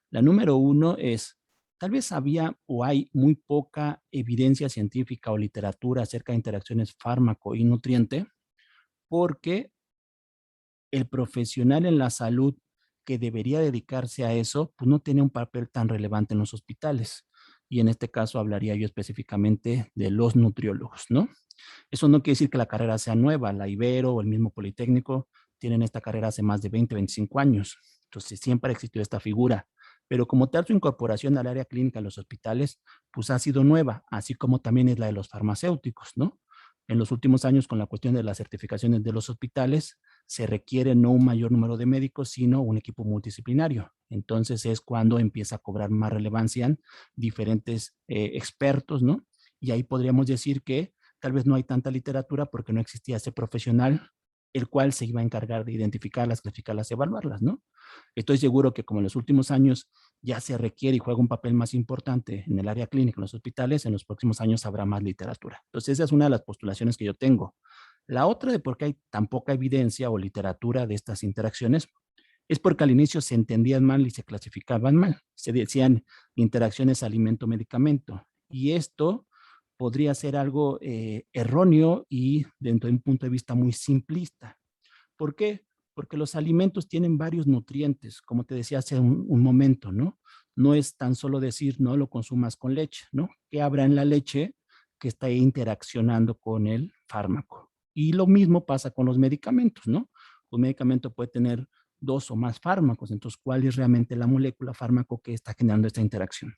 La número 1 es, tal vez había o hay muy poca evidencia científica o literatura acerca de interacciones fármaco y nutriente, porque el profesional en la salud que debería dedicarse a eso, pues no tiene un papel tan relevante en los hospitales. Y en este caso hablaría yo específicamente de los nutriólogos, ¿no? Eso no quiere decir que la carrera sea nueva. La Ibero o el mismo Politécnico tienen esta carrera hace más de 20, 25 años. Entonces siempre ha existido esta figura. Pero como tal, su incorporación al área clínica en los hospitales, pues ha sido nueva, así como también es la de los farmacéuticos, ¿no? En los últimos años, con la cuestión de las certificaciones de los hospitales, se requiere no un mayor número de médicos, sino un equipo multidisciplinario. Entonces es cuando empieza a cobrar más relevancia diferentes expertos, ¿no? Y ahí podríamos decir que tal vez no hay tanta literatura porque no existía ese profesional el cual se iba a encargar de identificarlas, clasificarlas, evaluarlas, ¿no? Estoy seguro que como en los últimos años ya se requiere y juega un papel más importante en el área clínica, en los hospitales, en los próximos años habrá más literatura. Entonces esa es una de las postulaciones que yo tengo. La otra de por qué hay tan poca evidencia o literatura de estas interacciones es porque al inicio se entendían mal y se clasificaban mal. Se decían interacciones alimento-medicamento. Y esto podría ser algo erróneo y dentro de un punto de vista muy simplista. ¿Por qué? Porque los alimentos tienen varios nutrientes, como te decía hace un momento, ¿no? No es tan solo decir, no lo consumas con leche, ¿no? ¿Qué habrá en la leche que está interaccionando con el fármaco? Y lo mismo pasa con los medicamentos, ¿no? Un medicamento puede tener dos o más fármacos, entonces, ¿cuál es realmente la molécula fármaco que está generando esta interacción?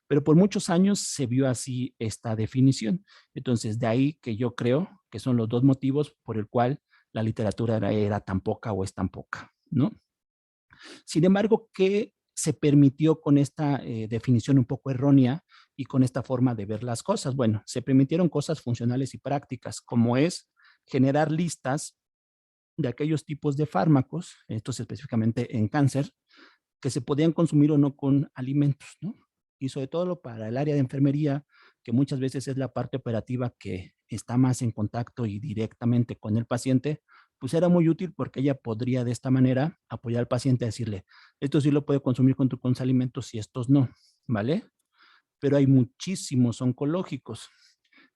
Pero por muchos años se vio así esta definición. Entonces, de ahí que yo creo que son los dos motivos por el cual la literatura era tan poca o es tan poca, ¿no? Sin embargo, ¿qué se permitió con esta definición un poco errónea y con esta forma de ver las cosas? Bueno, se permitieron cosas funcionales y prácticas, como es generar listas de aquellos tipos de fármacos, estos específicamente en cáncer, que se podían consumir o no con alimentos, ¿no? Y sobre todo para el área de enfermería, que muchas veces es la parte operativa que está más en contacto y directamente con el paciente, pues era muy útil porque ella podría de esta manera apoyar al paciente a decirle, esto sí lo puede consumir con tus alimentos y estos no, ¿vale? Pero hay muchísimos oncológicos.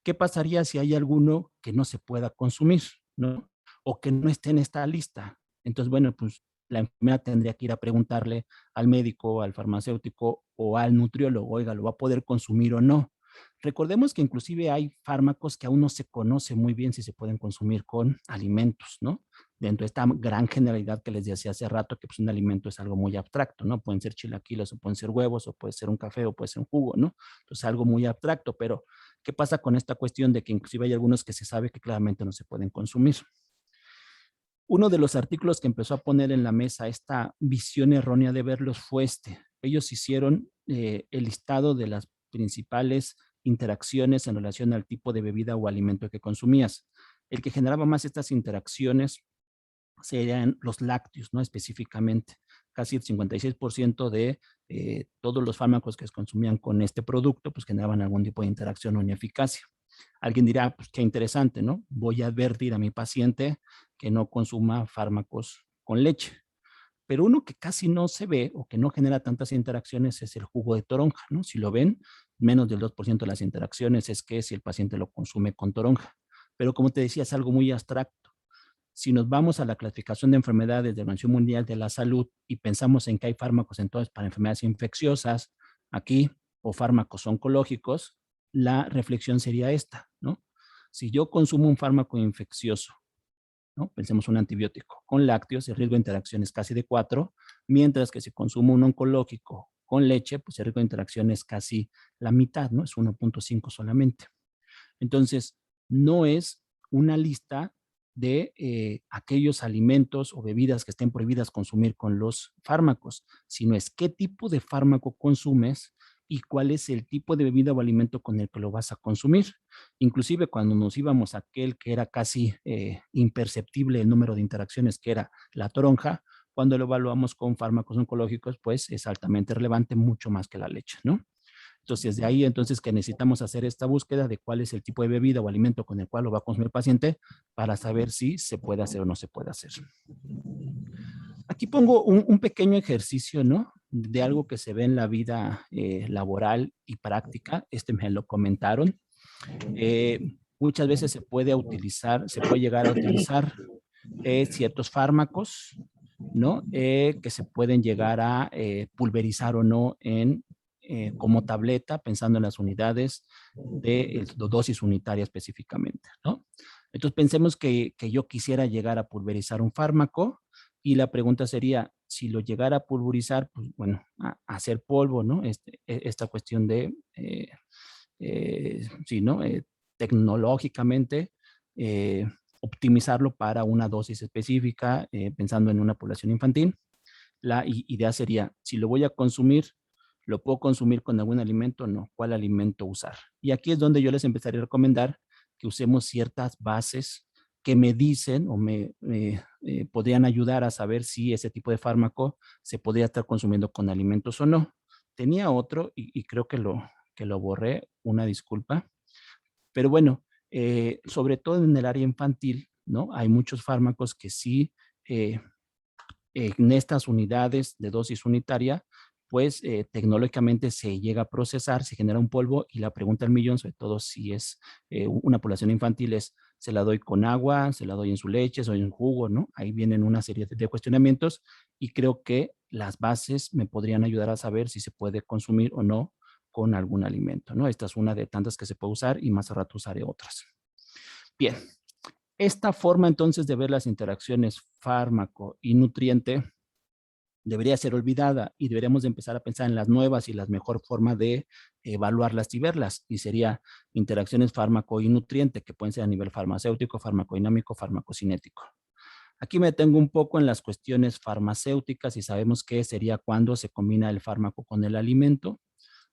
¿Qué pasaría si hay alguno que no se pueda consumir, ¿no? O que no esté en esta lista? Entonces, bueno, pues la enfermera tendría que ir a preguntarle al médico, al farmacéutico o al nutriólogo, oiga, ¿lo va a poder consumir o no? Recordemos que inclusive hay fármacos que aún no se conoce muy bien si se pueden consumir con alimentos, ¿no? Dentro de esta gran generalidad que les decía hace rato, que pues un alimento es algo muy abstracto, ¿no? Pueden ser chilaquiles o pueden ser huevos o puede ser un café o puede ser un jugo, ¿no? Entonces algo muy abstracto, pero ¿qué pasa con esta cuestión de que inclusive hay algunos que se sabe que claramente no se pueden consumir? Uno de los artículos que empezó a poner en la mesa esta visión errónea de verlos fue este. Ellos hicieron el listado de las principales interacciones en relación al tipo de bebida o alimento que consumías. El que generaba más estas interacciones serían los lácteos, ¿no? Específicamente, casi el 56% de todos los fármacos que se consumían con este producto, pues generaban algún tipo de interacción o ineficacia. Alguien dirá, pues qué interesante, ¿no? Voy a advertir a mi paciente que no consuma fármacos con leche. Pero uno que casi no se ve o que no genera tantas interacciones es el jugo de toronja, ¿no? Si lo ven, menos del 2% de las interacciones es que si el paciente lo consume con toronja. Pero como te decía, es algo muy abstracto. Si nos vamos a la clasificación de enfermedades de la Organización Mundial de la Salud y pensamos en que hay fármacos entonces para enfermedades infecciosas aquí o fármacos oncológicos, la reflexión sería esta, ¿no? Si yo consumo un fármaco infeccioso, ¿no? Pensemos un antibiótico con lácteos, el riesgo de interacción es casi de 4, mientras que si consumo un oncológico con leche, pues el riesgo de interacción es casi la mitad, ¿no? Es 1.5 solamente. Entonces, no es una lista de aquellos alimentos o bebidas que estén prohibidas consumir con los fármacos, sino es qué tipo de fármaco consumes y cuál es el tipo de bebida o alimento con el que lo vas a consumir. Inclusive cuando nos íbamos a aquel que era casi imperceptible el número de interacciones, que era la toronja, cuando lo evaluamos con fármacos oncológicos, pues es altamente relevante, mucho más que la leche, ¿no? Entonces, de ahí entonces que necesitamos hacer esta búsqueda de cuál es el tipo de bebida o alimento con el cual lo va a consumir el paciente para saber si se puede hacer o no se puede hacer. Aquí pongo un pequeño ejercicio, ¿no? de algo que se ve en la vida laboral y práctica. Me lo comentaron. Muchas veces se puede llegar a utilizar ciertos fármacos, ¿no? Que se pueden llegar a pulverizar o no como tableta, pensando en las unidades de dosis unitaria específicamente, ¿no? Entonces pensemos que yo quisiera llegar a pulverizar un fármaco y la pregunta sería, si lo llegara a pulverizar, pues bueno, a hacer polvo, ¿no? Esta cuestión de, sí, ¿no? Tecnológicamente, optimizarlo para una dosis específica, pensando en una población infantil. La idea sería, si lo voy a consumir, ¿lo puedo consumir con algún alimento? No. ¿Cuál alimento usar? Y aquí es donde yo les empezaría a recomendar que usemos ciertas bases que me dicen o me podrían ayudar a saber si ese tipo de fármaco se podría estar consumiendo con alimentos o no. Tenía otro y creo que lo borré, una disculpa. Pero bueno, sobre todo en el área infantil, ¿no? Hay muchos fármacos que sí, eh, en estas unidades de dosis unitaria, pues tecnológicamente se llega a procesar, se genera un polvo y la pregunta del millón, sobre todo si es una población infantil, es, ¿se la doy con agua? ¿Se la doy en su leche? ¿Se la doy en jugo? ¿No? Ahí vienen una serie de cuestionamientos y creo que las bases me podrían ayudar a saber si se puede consumir o no con algún alimento, ¿no? Esta es una de tantas que se puede usar y más a rato usaré otras. Bien, esta forma entonces de ver las interacciones fármaco y nutriente debería ser olvidada y deberíamos de empezar a pensar en las nuevas y la mejor forma de evaluarlas y verlas, y sería interacciones fármaco y nutriente, que pueden ser a nivel farmacéutico, farmacodinámico, farmacocinético. Aquí me detengo un poco en las cuestiones farmacéuticas y sabemos que sería cuando se combina el fármaco con el alimento,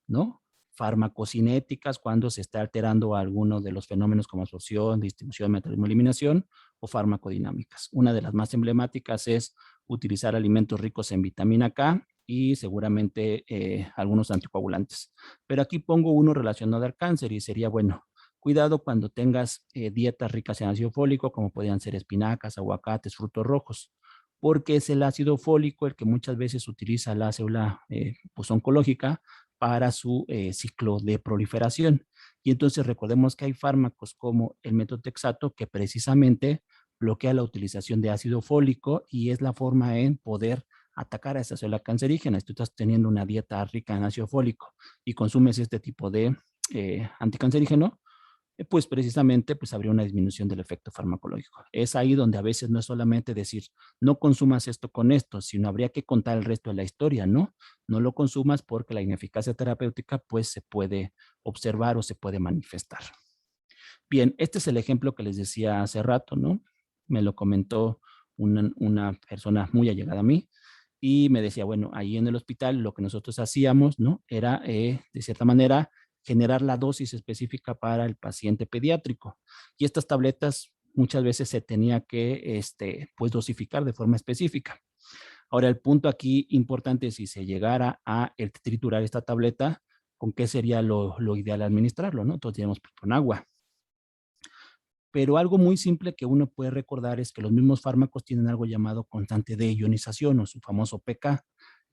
¿no? Farmacocinéticas, cuando se está alterando alguno de los fenómenos como absorción, distribución, metabolismo, eliminación, o farmacodinámicas. Una de las más emblemáticas es utilizar alimentos ricos en vitamina K y seguramente algunos anticoagulantes. Pero aquí pongo uno relacionado al cáncer y sería, bueno, cuidado cuando tengas dietas ricas en ácido fólico, como podrían ser espinacas, aguacates, frutos rojos, porque es el ácido fólico el que muchas veces utiliza la célula pues, oncológica para su ciclo de proliferación. Y entonces recordemos que hay fármacos como el metotrexato que precisamente bloquea la utilización de ácido fólico y es la forma en poder atacar a esa célula cancerígena. Si tú estás teniendo una dieta rica en ácido fólico y consumes este tipo de anticancerígeno, pues precisamente pues habría una disminución del efecto farmacológico. Es ahí donde a veces no es solamente decir, no consumas esto con esto, sino habría que contar el resto de la historia, ¿no? No lo consumas porque la ineficacia terapéutica pues se puede observar o se puede manifestar. Bien, este es el ejemplo que les decía hace rato, ¿no? Me lo comentó una persona muy allegada a mí y me decía, bueno, ahí en el hospital lo que nosotros hacíamos, ¿no? Era, de cierta manera, generar la dosis específica para el paciente pediátrico. Y estas tabletas muchas veces se tenía que, pues, dosificar de forma específica. Ahora, el punto aquí importante es si se llegara a el triturar esta tableta, ¿con qué sería lo ideal administrarlo, no? Entonces, digamos, pues, con agua. Pero algo muy simple que uno puede recordar es que los mismos fármacos tienen algo llamado constante de ionización o su famoso pK.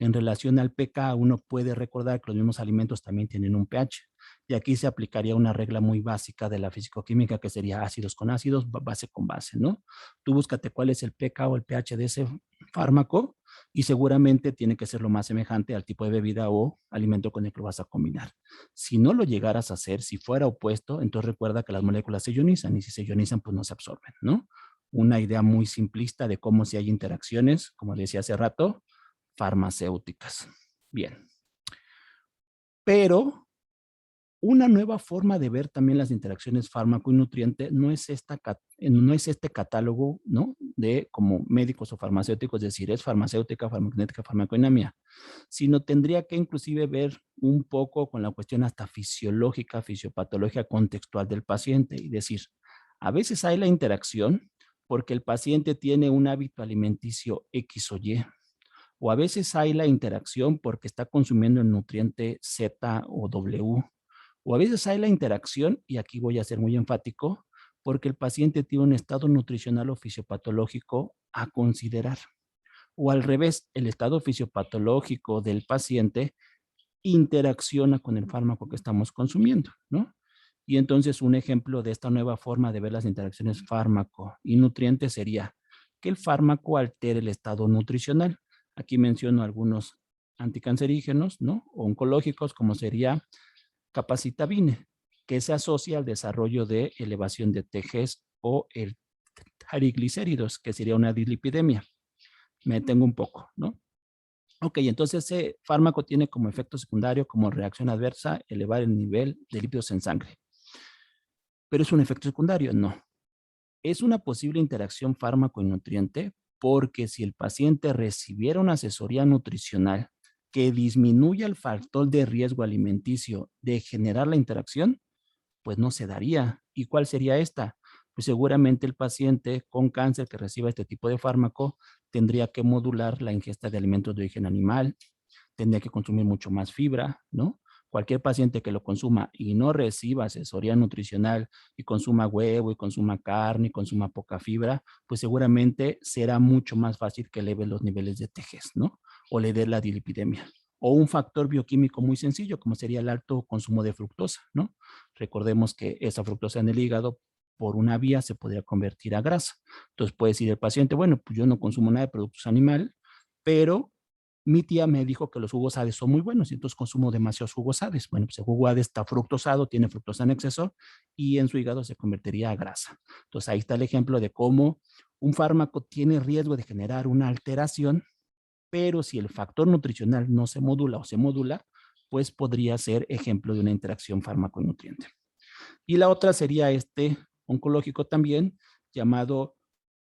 En relación al pK, uno puede recordar que los mismos alimentos también tienen un pH. Y aquí se aplicaría una regla muy básica de la fisicoquímica que sería ácidos con ácidos, base con base, ¿no? Tú búscate cuál es el pK o el pH de ese fármaco y seguramente tiene que ser lo más semejante al tipo de bebida o alimento con el que lo vas a combinar. Si no lo llegaras a hacer, si fuera opuesto, entonces recuerda que las moléculas se ionizan y si se ionizan, pues no se absorben, ¿no? Una idea muy simplista de cómo si hay interacciones, como decía hace rato, farmacéuticas. Bien. Pero una nueva forma de ver también las interacciones fármaco y nutriente no es, no es este catálogo, ¿no? De como médicos o farmacéuticos, es decir, es farmacéutica, farmacocinética, farmacodinámica, sino tendría que inclusive ver un poco con la cuestión hasta fisiológica, fisiopatológica contextual del paciente y decir, a veces hay la interacción porque el paciente tiene un hábito alimenticio X o Y, o a veces hay la interacción porque está consumiendo el nutriente Z o W, o a veces hay la interacción, y aquí voy a ser muy enfático, porque el paciente tiene un estado nutricional o fisiopatológico a considerar. o al revés, el estado fisiopatológico del paciente interacciona con el fármaco que estamos consumiendo, ¿no? Y entonces un ejemplo de esta nueva forma de ver las interacciones fármaco y nutriente sería que el fármaco altere el estado nutricional. Aquí menciono algunos anticancerígenos, ¿no? O oncológicos, como sería capacitabine, que se asocia al desarrollo de elevación de TGs o el triglicéridos, que sería una dislipidemia. Me detengo un poco, ¿no? Ok, entonces ese fármaco tiene como efecto secundario, como reacción adversa, elevar el nivel de lípidos en sangre. ¿Pero es un efecto secundario? No. Es una posible interacción fármaco y nutriente porque si el paciente recibiera una asesoría nutricional que disminuya el factor de riesgo alimenticio de generar la interacción, pues no se daría. ¿Y cuál sería esta? Pues seguramente el paciente con cáncer que reciba este tipo de fármaco tendría que modular la ingesta de alimentos de origen animal, tendría que consumir mucho más fibra, ¿no? Cualquier paciente que lo consuma y no reciba asesoría nutricional y consuma huevo y consuma carne y consuma poca fibra, pues seguramente será mucho más fácil que eleve los niveles de TGs, ¿no? O le dé la dilipidemia. O un factor bioquímico muy sencillo, como sería el alto consumo de fructosa, ¿no? Recordemos que esa fructosa en el hígado por una vía se podría convertir a grasa. Entonces puede decir el paciente, bueno, pues yo no consumo nada de productos animal, pero mi tía me dijo que los jugos Hades son muy buenos y entonces consumo demasiados jugos Hades. Bueno, pues el jugo Hades está fructosado, tiene fructosa en exceso y en su hígado se convertiría a grasa. Entonces ahí está el ejemplo de cómo un fármaco tiene riesgo de generar una alteración, pero si el factor nutricional no se modula o se modula, pues podría ser ejemplo de una interacción fármaco-nutriente. Y la otra sería este oncológico también, llamado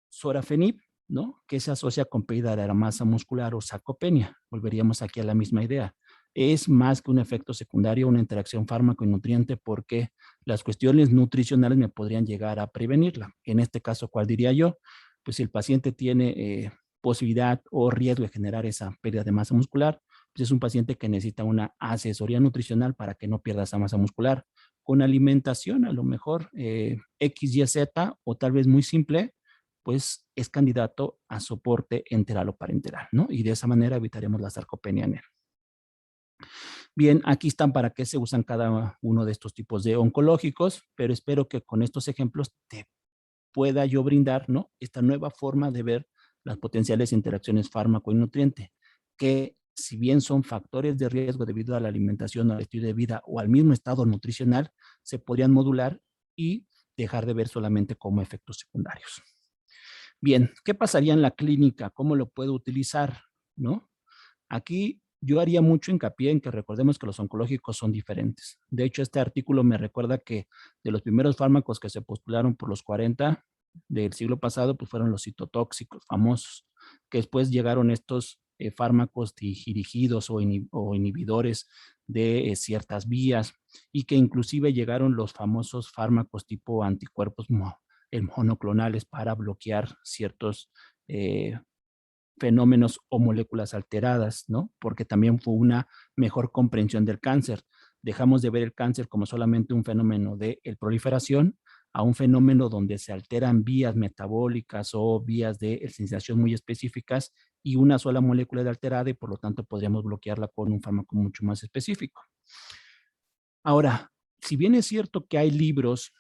sorafenib, ¿no? Que se asocia con pérdida de la masa muscular o sarcopenia. Volveríamos aquí a la misma idea. Es más que un efecto secundario, una interacción fármaco y nutriente, porque las cuestiones nutricionales me podrían llegar a prevenirla. En este caso, ¿cuál diría yo? Pues si el paciente tiene posibilidad o riesgo de generar esa pérdida de masa muscular, pues es un paciente que necesita una asesoría nutricional para que no pierda esa masa muscular. Con alimentación, a lo mejor X, Y, Z, o tal vez muy simple, pues es candidato a soporte enteral o parenteral, ¿no? Y de esa manera evitaremos la sarcopenia en él. Bien, aquí están para qué se usan cada uno de estos tipos de oncológicos, pero espero que con estos ejemplos te pueda yo brindar, ¿no? Esta nueva forma de ver las potenciales interacciones fármaco y nutriente, que si bien son factores de riesgo debido a la alimentación, al estilo de vida o al mismo estado nutricional, se podrían modular y dejar de ver solamente como efectos secundarios. Bien, ¿qué pasaría en la clínica? ¿Cómo lo puedo utilizar? ¿No? Aquí yo haría mucho hincapié en que recordemos que los oncológicos son diferentes. De hecho, este artículo me recuerda que de los primeros fármacos que se postularon por los 40 del siglo pasado, pues fueron los citotóxicos famosos, que después llegaron estos fármacos dirigidos o inhibidores de ciertas vías y que inclusive llegaron los famosos fármacos tipo anticuerpos monoclonales para bloquear ciertos fenómenos o moléculas alteradas, ¿no? Porque también fue una mejor comprensión del cáncer. Dejamos de ver el cáncer como solamente un fenómeno de proliferación a un fenómeno donde se alteran vías metabólicas o vías de sensación muy específicas y una sola molécula es alterada y por lo tanto podríamos bloquearla con un fármaco mucho más específico. Ahora, si bien es cierto que hay libros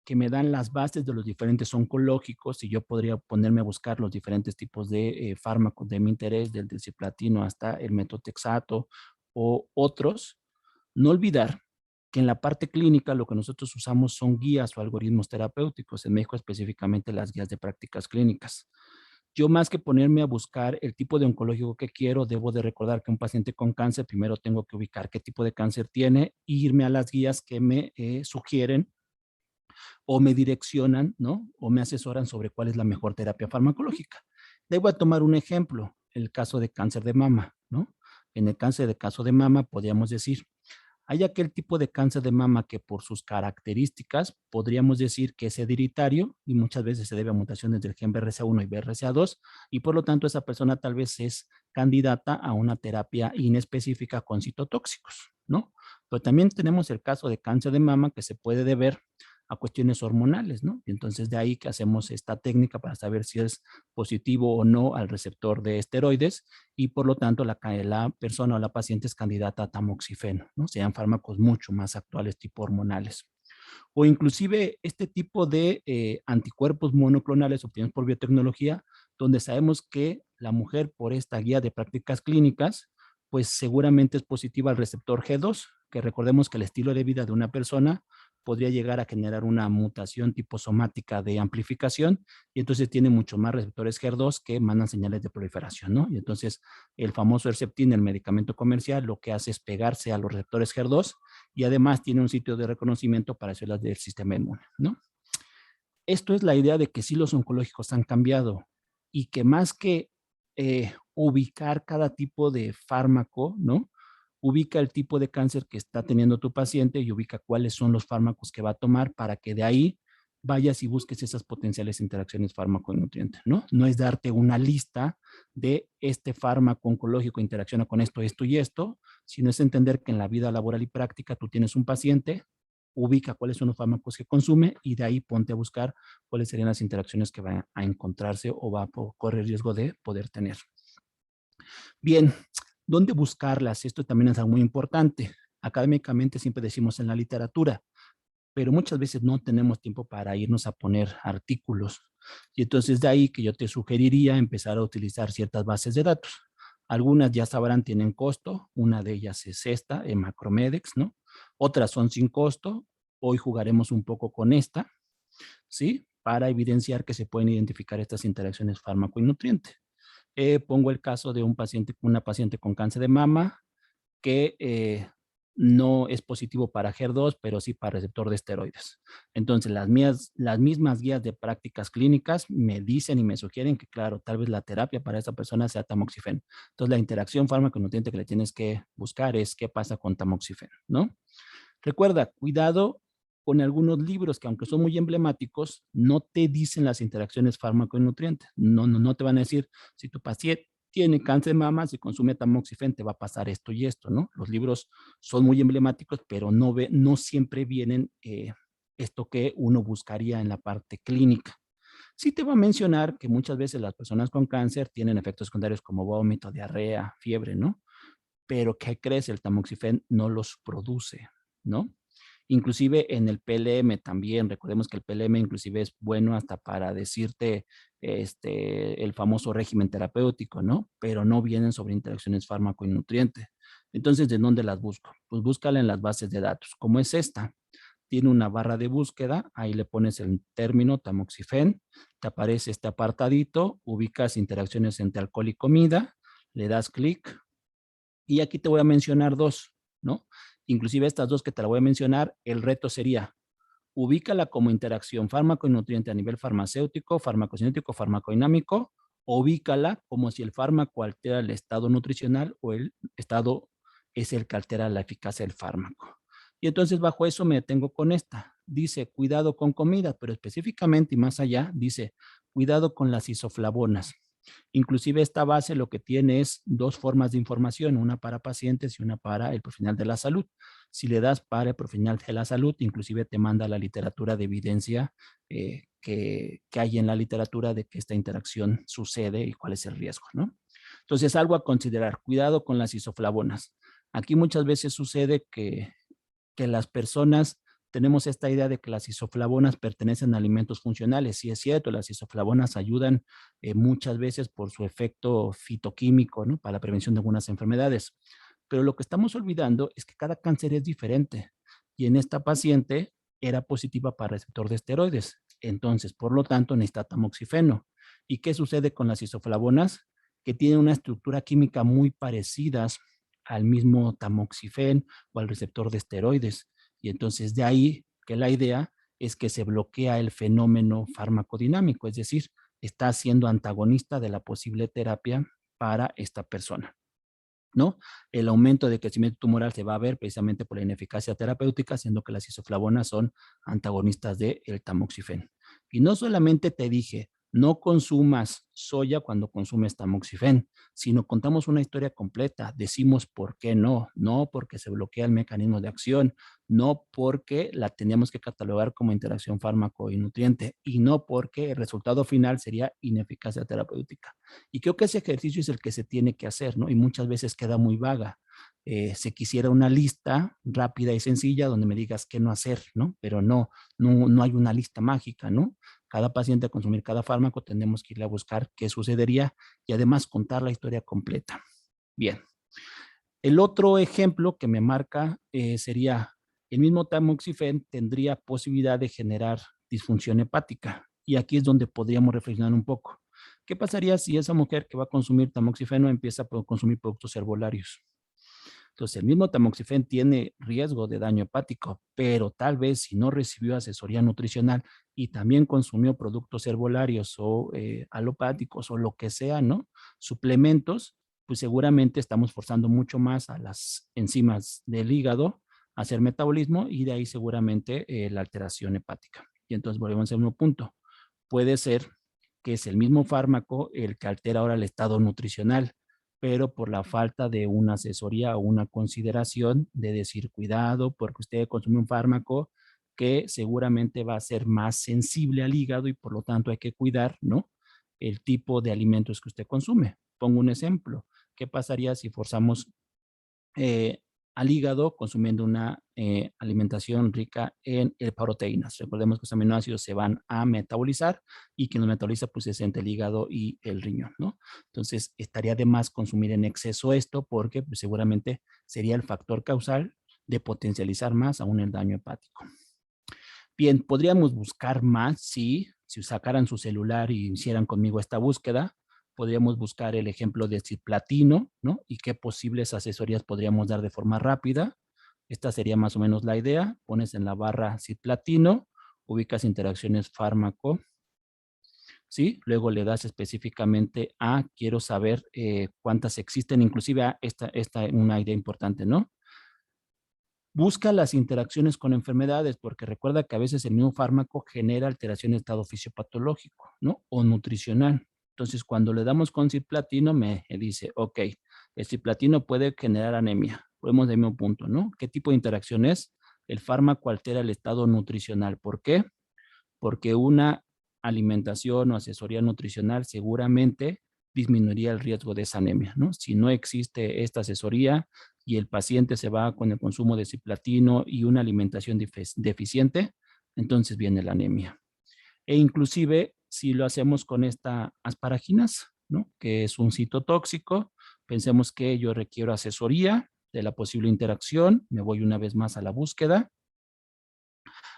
que me dan las bases de los diferentes oncológicos y yo podría ponerme a buscar los diferentes tipos de fármacos de mi interés, del cisplatina hasta el metotrexato o otros, no olvidar que en la parte clínica lo que nosotros usamos son guías o algoritmos terapéuticos, en México específicamente las guías de prácticas clínicas. Yo más que ponerme a buscar el tipo de oncológico que quiero, debo de recordar que un paciente con cáncer, primero tengo que ubicar qué tipo de cáncer tiene e irme a las guías que me sugieren o me direccionan, ¿no? O me asesoran sobre cuál es la mejor terapia farmacológica. Debo tomar un ejemplo, el caso de cáncer de mama, ¿no? En el cáncer de caso de mama, podríamos decir, hay aquel tipo de cáncer de mama que por sus características podríamos decir que es hereditario y muchas veces se debe a mutaciones del gen BRCA1 y BRCA2 y por lo tanto esa persona tal vez es candidata a una terapia inespecífica con citotóxicos, ¿no? Pero también tenemos el caso de cáncer de mama que se puede deber a cuestiones hormonales, ¿no? Y entonces de ahí que hacemos esta técnica para saber si es positivo o no al receptor de esteroides y por lo tanto la persona o la paciente es candidata a tamoxifeno, ¿no? Sean fármacos mucho más actuales tipo hormonales. O inclusive este tipo de anticuerpos monoclonales obtenidos por biotecnología, donde sabemos que la mujer por esta guía de prácticas clínicas, pues seguramente es positiva al receptor G2, que recordemos que el estilo de vida de una persona podría llegar a generar una mutación tipo somática de amplificación y entonces tiene mucho más receptores HER2 que mandan señales de proliferación, ¿no? Y entonces el famoso Herceptin, el medicamento comercial, lo que hace es pegarse a los receptores HER2 y además tiene un sitio de reconocimiento para células del sistema inmune, ¿no? Esto es la idea de que sí los oncológicos han cambiado y que más que ubicar cada tipo de fármaco, ¿no? Ubica el tipo de cáncer que está teniendo tu paciente y ubica cuáles son los fármacos que va a tomar para que de ahí vayas y busques esas potenciales interacciones fármaco-nutriente, ¿no? No es darte una lista de este fármaco oncológico interacciona con esto, esto y esto, sino es entender que en la vida laboral y práctica tú tienes un paciente, ubica cuáles son los fármacos que consume y de ahí ponte a buscar cuáles serían las interacciones que va a encontrarse o va a correr riesgo de poder tener. Bien, ¿dónde buscarlas? Esto también es algo muy importante. Académicamente siempre decimos en la literatura, pero muchas veces no tenemos tiempo para irnos a poner artículos. Y entonces de ahí que yo te sugeriría empezar a utilizar ciertas bases de datos. Algunas ya sabrán tienen costo, una de ellas es esta, en Macromedex, ¿no? Otras son sin costo, hoy jugaremos un poco con esta, ¿sí? Para evidenciar que se pueden identificar estas interacciones fármaco y nutriente. Pongo el caso de una paciente con cáncer de mama que no es positivo para HER2, pero sí para receptor de esteroides. Entonces, las mismas guías de prácticas clínicas me dicen y me sugieren que, claro, tal vez la terapia para esa persona sea tamoxifeno. Entonces, la interacción fármaco-nutriente que le tienes que buscar es qué pasa con tamoxifeno, ¿no? Recuerda, cuidado con algunos libros que aunque son muy emblemáticos, no te dicen las interacciones fármaco y nutriente. No te van a decir, si tu paciente tiene cáncer de mama, si consume tamoxifeno, te va a pasar esto y esto, ¿no? Los libros son muy emblemáticos, pero no siempre vienen esto que uno buscaría en la parte clínica. Sí te va a mencionar que muchas veces las personas con cáncer tienen efectos secundarios como vómito, diarrea, fiebre, ¿no? Pero ¿qué crees? El tamoxifeno no los produce, ¿no? Inclusive en el PLM también, recordemos que el PLM inclusive es bueno hasta para decirte el famoso régimen terapéutico, ¿no? Pero no vienen sobre interacciones fármaco y nutriente. Entonces, ¿de dónde las busco? Pues búscala en las bases de datos. ¿Cómo es esta? Tiene una barra de búsqueda, ahí le pones el término tamoxifen, te aparece este apartadito, ubicas interacciones entre alcohol y comida, le das clic, y aquí te voy a mencionar dos, ¿no? Inclusive estas dos que te la voy a mencionar, el reto sería, ubícala como interacción fármaco y nutriente a nivel farmacéutico, farmacocinético, farmacodinámico, ubícala como si el fármaco altera el estado nutricional o el estado es el que altera la eficacia del fármaco. Y entonces bajo eso me detengo con esta. Dice, cuidado con comida, pero específicamente y más allá, dice, cuidado con las isoflavonas. Inclusive esta base lo que tiene es dos formas de información, una para pacientes y una para el profesional de la salud. Si le das para el profesional de la salud, inclusive te manda la literatura de evidencia que hay en la literatura de que esta interacción sucede y cuál es el riesgo, ¿no? Entonces, algo a considerar, cuidado con las isoflavonas. Aquí muchas veces sucede que las personas tenemos esta idea de que las isoflavonas pertenecen a alimentos funcionales. Sí es cierto, las isoflavonas ayudan muchas veces por su efecto fitoquímico, ¿no? Para la prevención de algunas enfermedades. Pero lo que estamos olvidando es que cada cáncer es diferente. Y en esta paciente era positiva para receptor de esteroides. Entonces, por lo tanto, necesita tamoxifeno. ¿Y qué sucede con las isoflavonas? Que tienen una estructura química muy parecida al mismo tamoxifeno o al receptor de esteroides. Y entonces de ahí que la idea es que se bloquea el fenómeno farmacodinámico, es decir, está siendo antagonista de la posible terapia para esta persona, ¿no? El aumento de crecimiento tumoral se va a ver precisamente por la ineficacia terapéutica, siendo que las isoflavonas son antagonistas del tamoxifeno. Y no solamente te dije, No consumas soya cuando consumes tamoxifén, sino contamos una historia completa. Decimos por qué no. No porque se bloquea el mecanismo de acción, no porque la teníamos que catalogar como interacción fármaco y nutriente, y no porque el resultado final sería ineficacia terapéutica. Y creo que ese ejercicio es el que se tiene que hacer, ¿no? Y muchas veces queda muy vaga. Se quisiera una lista rápida y sencilla donde me digas qué no hacer, ¿no? Pero no hay una lista mágica, ¿no? Cada paciente a consumir cada fármaco tenemos que ir a buscar qué sucedería y además contar la historia completa. Bien. El otro ejemplo que me marca sería el mismo tamoxifén tendría posibilidad de generar disfunción hepática. Y aquí es donde podríamos reflexionar un poco. ¿Qué pasaría si esa mujer que va a consumir tamoxifeno empieza a consumir productos herbolarios? Entonces, el mismo tamoxifén tiene riesgo de daño hepático, pero tal vez si no recibió asesoría nutricional y también consumió productos herbolarios o alopáticos o lo que sea, ¿no? Suplementos, pues seguramente estamos forzando mucho más a las enzimas del hígado a hacer metabolismo y de ahí seguramente la alteración hepática. Y entonces volvemos al mismo punto. Puede ser que es el mismo fármaco el que altera ahora el estado nutricional, pero por la falta de una asesoría o una consideración de decir cuidado porque usted consume un fármaco que seguramente va a ser más sensible al hígado y por lo tanto hay que cuidar, ¿no? El tipo de alimentos que usted consume. Pongo un ejemplo. ¿Qué pasaría si forzamos eh, al hígado consumiendo una alimentación rica en proteínas? Recordemos que los aminoácidos se van a metabolizar y quien los metaboliza pues es entre el hígado y el riñón, ¿no? Entonces estaría de más consumir en exceso esto porque pues, seguramente sería el factor causal de potencializar más aún el daño hepático. Bien, podríamos buscar más, sí, si sacaran su celular y hicieran conmigo esta búsqueda, podríamos buscar el ejemplo de cisplatino, ¿no? Y qué posibles asesorías podríamos dar de forma rápida. Esta sería más o menos la idea. Pones en la barra cisplatino, ubicas interacciones fármaco, ¿sí? Luego le das específicamente a, quiero saber cuántas existen, inclusive a esta una idea importante, ¿no? Busca las interacciones con enfermedades, porque recuerda que a veces el mismo fármaco genera alteración de estado fisiopatológico, ¿no? O nutricional. Entonces, cuando le damos con cisplatino, me dice, ok, el cisplatino puede generar anemia. Podemos del mismo punto, ¿no? ¿Qué tipo de interacción es? El fármaco altera el estado nutricional. ¿Por qué? Porque una alimentación o asesoría nutricional seguramente disminuiría el riesgo de esa anemia, ¿no? Si no existe esta asesoría y el paciente se va con el consumo de cisplatino y una alimentación deficiente, entonces viene la anemia. E inclusive si lo hacemos con esta asparaginas, ¿no? Que es un citotóxico, pensemos que yo requiero asesoría de la posible interacción, me voy una vez más a la búsqueda.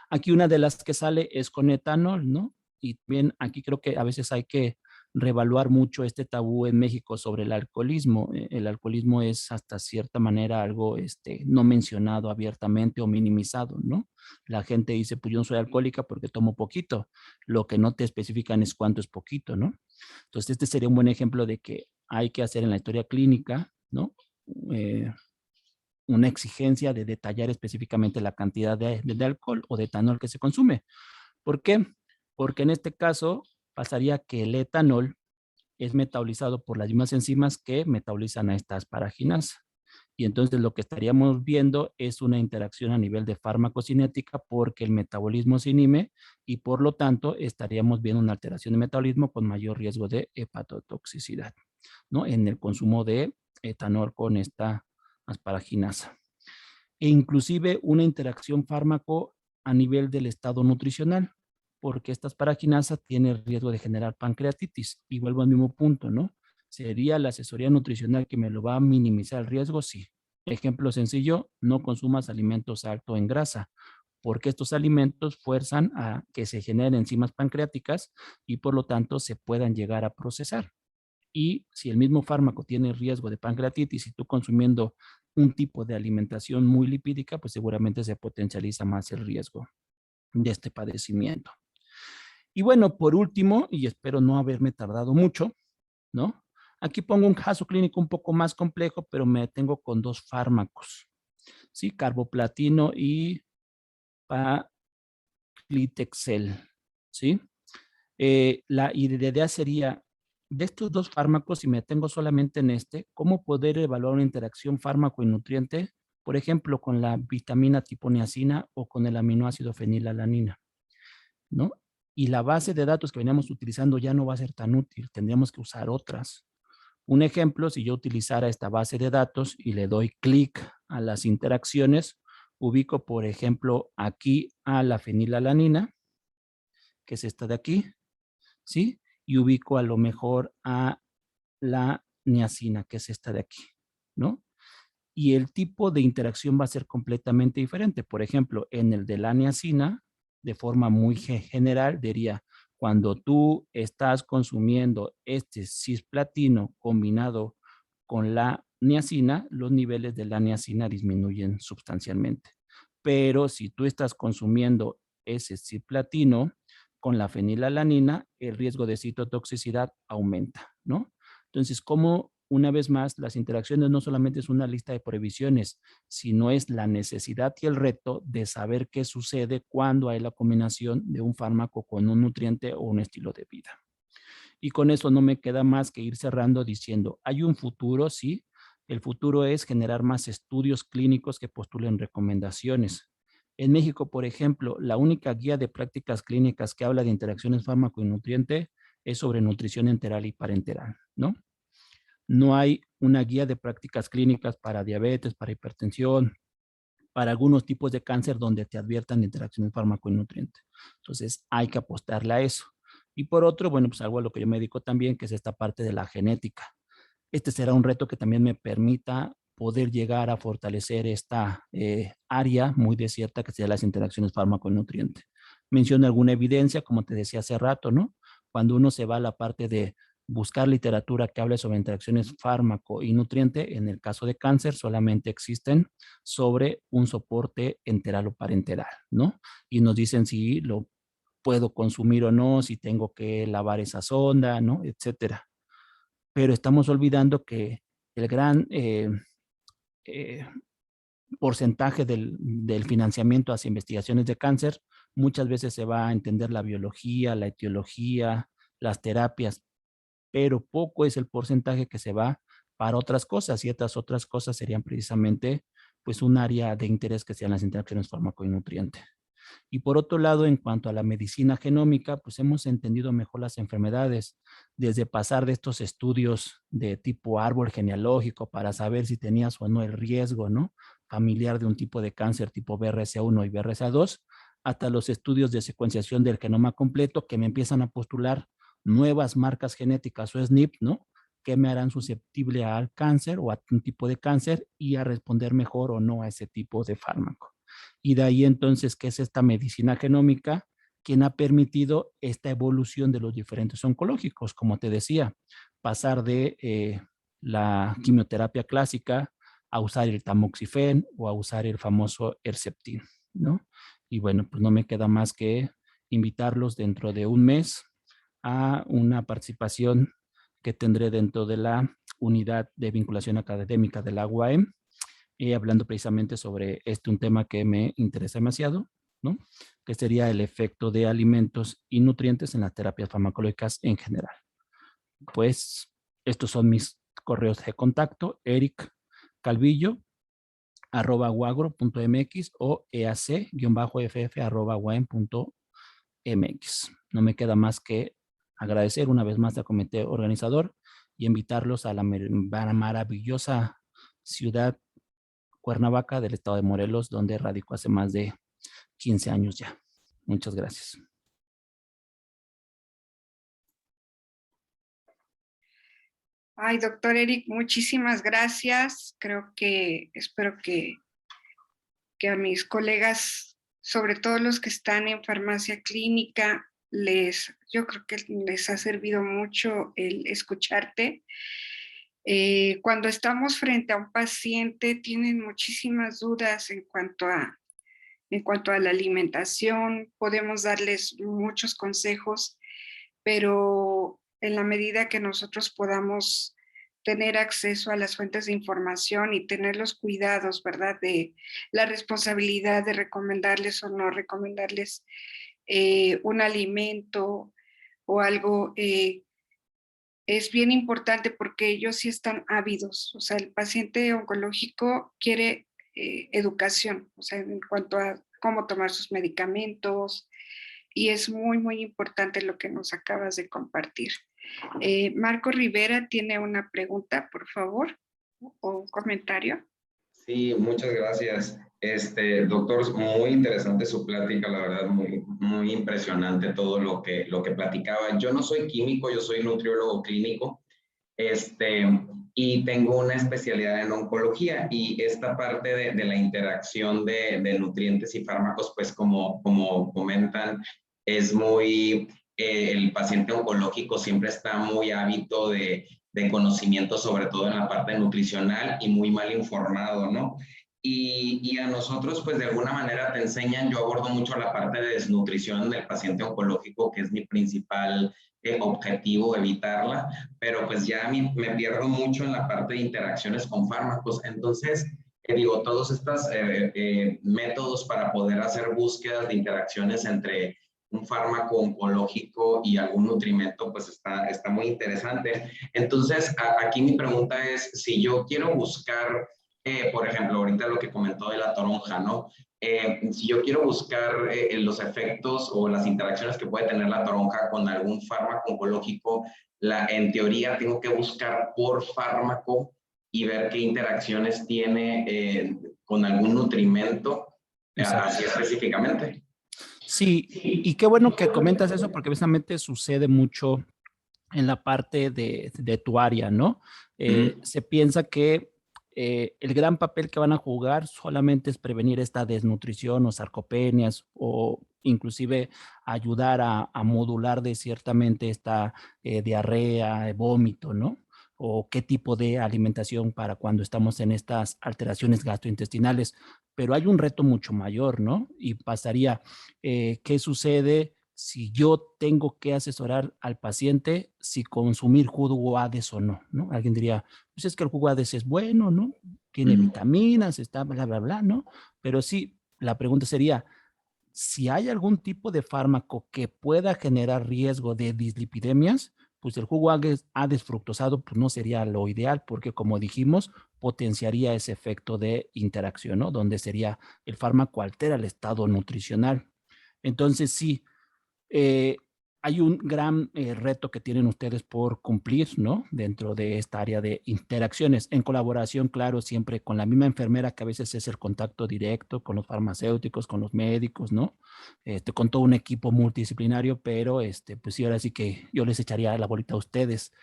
Aquí una de las que sale es con etanol, ¿no? Y también aquí creo que a veces hay que reevaluar mucho este tabú en México sobre el alcoholismo. El alcoholismo es hasta cierta manera algo no mencionado abiertamente o minimizado, ¿no? La gente dice, pues yo no soy alcohólica porque tomo poquito. Lo que no te especifican es cuánto es poquito, ¿no? Entonces este sería un buen ejemplo de que hay que hacer en la historia clínica, ¿no? Una exigencia de detallar específicamente la cantidad de alcohol o de etanol que se consume. ¿Por qué? Porque en este caso pasaría que el etanol es metabolizado por las mismas enzimas que metabolizan a estas paraginas. Y entonces lo que estaríamos viendo es una interacción a nivel de farmacocinética porque el metabolismo se inhibe y por lo tanto estaríamos viendo una alteración de metabolismo con mayor riesgo de hepatotoxicidad, ¿no? En el consumo de etanol con esta asparaginasa. E inclusive una interacción fármaco a nivel del estado nutricional, porque esta asparaginasa tiene riesgo de generar pancreatitis. Y vuelvo al mismo punto, ¿no? ¿Sería la asesoría nutricional que me lo va a minimizar el riesgo? Sí. Ejemplo sencillo, no consumas alimentos altos en grasa, porque estos alimentos fuerzan a que se generen enzimas pancreáticas y por lo tanto se puedan llegar a procesar. Y si el mismo fármaco tiene riesgo de pancreatitis y tú consumiendo un tipo de alimentación muy lipídica, pues seguramente se potencializa más el riesgo de este padecimiento. Y bueno, por último, y espero no haberme tardado mucho, ¿no? Aquí pongo un caso clínico un poco más complejo, pero me detengo con dos fármacos, ¿sí? Carboplatino y Paclitexel, ¿sí? La idea sería, de estos dos fármacos, si me tengo solamente en este, ¿cómo poder evaluar una interacción fármaco y nutriente? Por ejemplo, con la vitamina tipo niacina o con el aminoácido fenilalanina, ¿no? Y la base de datos que veníamos utilizando ya no va a ser tan útil, tendríamos que usar otras. Un ejemplo, si yo utilizara esta base de datos y le doy clic a las interacciones, ubico, por ejemplo, aquí a la fenilalanina, que es esta de aquí, ¿sí? Y ubico a lo mejor a la niacina, que es esta de aquí, ¿no? Y el tipo de interacción va a ser completamente diferente. Por ejemplo, en el de la niacina, de forma muy general, diría, cuando tú estás consumiendo este cisplatino combinado con la niacina, los niveles de la niacina disminuyen sustancialmente. Pero si tú estás consumiendo ese cisplatino con la fenilalanina, el riesgo de citotoxicidad aumenta, ¿no? Entonces, como una vez más, las interacciones no solamente es una lista de prohibiciones, sino es la necesidad y el reto de saber qué sucede cuando hay la combinación de un fármaco con un nutriente o un estilo de vida. Y con eso no me queda más que ir cerrando diciendo, hay un futuro, sí, el futuro es generar más estudios clínicos que postulen recomendaciones. En México, por ejemplo, la única guía de prácticas clínicas que habla de interacciones fármaco y nutriente es sobre nutrición enteral y parenteral, ¿no? No hay una guía de prácticas clínicas para diabetes, para hipertensión, para algunos tipos de cáncer donde te adviertan de interacciones fármaco y nutriente. Entonces, hay que apostarle a eso. Y por otro, bueno, pues algo a lo que yo me dedico también, que es esta parte de la genética. Este será un reto que también me permita poder llegar a fortalecer esta área muy desierta que sería las interacciones fármaco y nutriente. Menciono alguna evidencia, como te decía hace rato, ¿no? Cuando uno se va a la parte de buscar literatura que hable sobre interacciones fármaco y nutriente, en el caso de cáncer solamente existen sobre un soporte enteral o parenteral, ¿no? Y nos dicen si lo puedo consumir o no, si tengo que lavar esa sonda, ¿no? Etcétera. Pero estamos olvidando que el gran eh, porcentaje del financiamiento hacia investigaciones de cáncer muchas veces se va a entender la biología, la etiología, las terapias, pero poco es el porcentaje que se va para otras cosas y estas otras cosas serían precisamente pues un área de interés que sean las interacciones fármaco y nutriente. Y por otro lado, en cuanto a la medicina genómica, pues hemos entendido mejor las enfermedades, desde pasar de estos estudios de tipo árbol genealógico para saber si tenías o no el riesgo, ¿no? Familiar de un tipo de cáncer tipo BRCA1 y BRCA2, hasta los estudios de secuenciación del genoma completo que me empiezan a postular nuevas marcas genéticas o SNP, ¿no? Que me harán susceptible al cáncer o a un tipo de cáncer y a responder mejor o no a ese tipo de fármaco. Y de ahí entonces, ¿qué es esta medicina genómica? Quien ha permitido esta evolución de los diferentes oncológicos, como te decía, pasar de la quimioterapia clásica a usar el tamoxifen o a usar el famoso Herceptin, ¿no? Y bueno, pues no me queda más que invitarlos dentro de un mes a una participación que tendré dentro de la unidad de vinculación académica de la UAM, hablando precisamente sobre un tema que me interesa demasiado, ¿no? Que sería el efecto de alimentos y nutrientes en las terapias farmacológicas en general. Pues estos son mis correos de contacto, Eric Calvillo, @guagro.mx o eac-ff@guam.mx. No me queda más que agradecer una vez más al comité organizador y invitarlos a la maravillosa ciudad Cuernavaca, del estado de Morelos, donde radico hace más de 15 años ya. Muchas gracias. Ay, doctor Eric, muchísimas gracias. Espero que a mis colegas, sobre todo los que están en farmacia clínica, yo creo que les ha servido mucho el escucharte. Cuando estamos frente a un paciente, tienen muchísimas dudas en cuanto a la alimentación, podemos darles muchos consejos, pero en la medida que nosotros podamos tener acceso a las fuentes de información y tener los cuidados, ¿verdad? De la responsabilidad de recomendarles o no recomendarles un alimento o algo, es bien importante porque ellos sí están ávidos. O sea, el paciente oncológico quiere educación, o sea, en cuanto a cómo tomar sus medicamentos, y es muy, muy importante lo que nos acabas de compartir. Marco Rivera tiene una pregunta, por favor, o un comentario. Sí, muchas gracias. Doctor, muy interesante su plática, la verdad, muy, muy impresionante todo lo que platicaba. Yo no soy químico, yo soy nutriólogo clínico, y tengo una especialidad en oncología, y esta parte de la interacción de nutrientes y fármacos, pues como comentan, es muy, el paciente oncológico siempre está muy ávido de conocimiento, sobre todo en la parte nutricional, y muy mal informado, ¿no? Y a nosotros, pues de alguna manera te enseñan. Yo abordo mucho la parte de desnutrición del paciente oncológico, que es mi principal objetivo, evitarla, pero pues ya me pierdo mucho en la parte de interacciones con fármacos. Entonces, digo, todos estos métodos para poder hacer búsquedas de interacciones entre un fármaco oncológico y algún nutrimento, pues está muy interesante. Entonces, aquí mi pregunta es, si yo quiero buscar, por ejemplo, ahorita lo que comentó de la toronja, ¿no? Si yo quiero buscar los efectos o las interacciones que puede tener la toronja con algún fármaco oncológico, en teoría tengo que buscar por fármaco y ver qué interacciones tiene con algún nutrimento, así específicamente. Sí, y qué bueno que comentas eso porque precisamente sucede mucho en la parte de tu área, ¿no? Se piensa que el gran papel que van a jugar solamente es prevenir esta desnutrición o sarcopenias, o inclusive ayudar a modular de ciertamente esta diarrea, vómito, ¿no? O qué tipo de alimentación para cuando estamos en estas alteraciones gastrointestinales. Pero hay un reto mucho mayor, ¿no? Y pasaría, ¿qué sucede si yo tengo que asesorar al paciente si consumir jugo ADES o no, ¿no? Alguien diría, pues es que el jugo ADES es bueno, ¿no? Tiene vitaminas, está bla, bla, bla, ¿no? Pero sí, la pregunta sería, si hay algún tipo de fármaco que pueda generar riesgo de dislipidemias, pues el jugo ADES fructosado pues no sería lo ideal, porque como dijimos, potenciaría ese efecto de interacción, ¿no? Donde sería el fármaco altera el estado nutricional. Entonces sí, eh, hay un gran reto que tienen ustedes por cumplir, ¿no? Dentro de esta área de interacciones, en colaboración, claro, siempre con la misma enfermera, que a veces es el contacto directo con los farmacéuticos, con los médicos, ¿no? Con todo un equipo multidisciplinario, pero pues sí, ahora sí que yo les echaría la bolita a ustedes.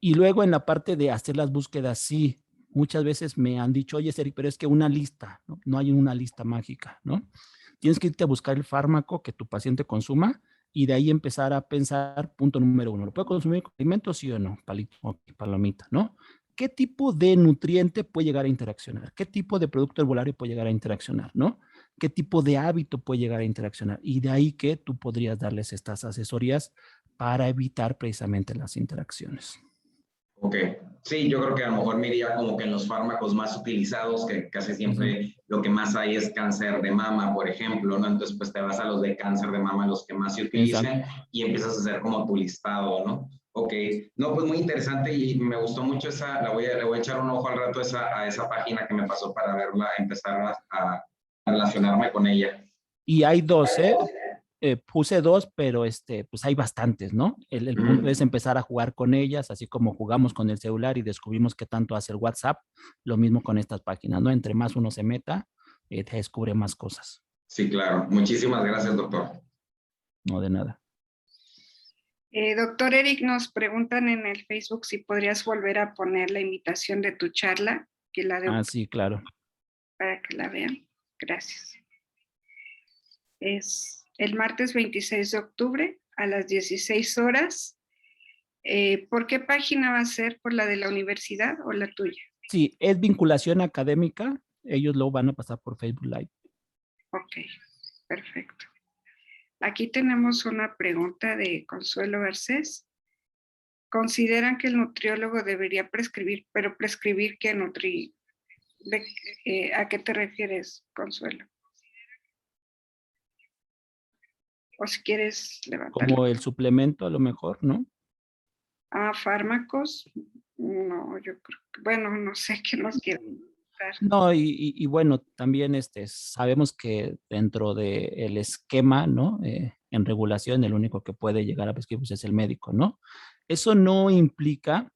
Y luego en la parte de hacer las búsquedas, sí, muchas veces me han dicho, oye, Seri, pero es que una lista, ¿no? No hay una lista mágica, ¿no? Tienes que irte a buscar el fármaco que tu paciente consuma y de ahí empezar a pensar, punto número uno, ¿lo puede consumir con alimentos, sí o no? Palito, okay, palomita, ¿no? ¿Qué tipo de nutriente puede llegar a interaccionar? ¿Qué tipo de producto herbolario puede llegar a interaccionar, ¿no? ¿Qué tipo de hábito puede llegar a interaccionar? Y de ahí que tú podrías darles estas asesorías para evitar precisamente las interacciones. Ok, sí, yo creo que a lo mejor me iría como que en los fármacos más utilizados, que casi siempre lo que más hay es cáncer de mama, por ejemplo, ¿no? Entonces, pues te vas a los de cáncer de mama, los que más se utilicen, y empiezas a hacer como tu listado, ¿no? Ok, no, pues muy interesante, y me gustó mucho esa, le voy a echar un ojo al rato a esa página que me pasó para verla, empezar a relacionarme con ella. Y hay dos, ¿eh? Puse dos, pero pues hay bastantes, ¿no? El punto es empezar a jugar con ellas, así como jugamos con el celular y descubrimos qué tanto hace el WhatsApp, lo mismo con estas páginas, ¿no? Entre más uno se meta, te descubre más cosas. Sí, claro. Muchísimas gracias, doctor. No de nada. Doctor Eric, nos preguntan en el Facebook si podrías volver a poner la invitación de tu charla, que la de, Sí, claro. para que la vean. Gracias. Es el martes 26 de octubre a las 16 horas. ¿Por qué página va a ser? ¿Por la de la universidad o la tuya? Sí, es vinculación académica. Ellos lo van a pasar por Facebook Live. Ok, perfecto. Aquí tenemos una pregunta de Consuelo Garcés. ¿Consideran que el nutriólogo debería prescribir, pero prescribir qué ¿a qué te refieres, Consuelo? O si quieres levantarlo. Como el suplemento a lo mejor, ¿no? Fármacos, no, yo creo que, bueno, no sé qué nos quieren dar. No, y bueno, también sabemos que dentro del esquema, ¿no? En regulación, el único que puede llegar a prescribir pues, es el médico, ¿no? Eso no implica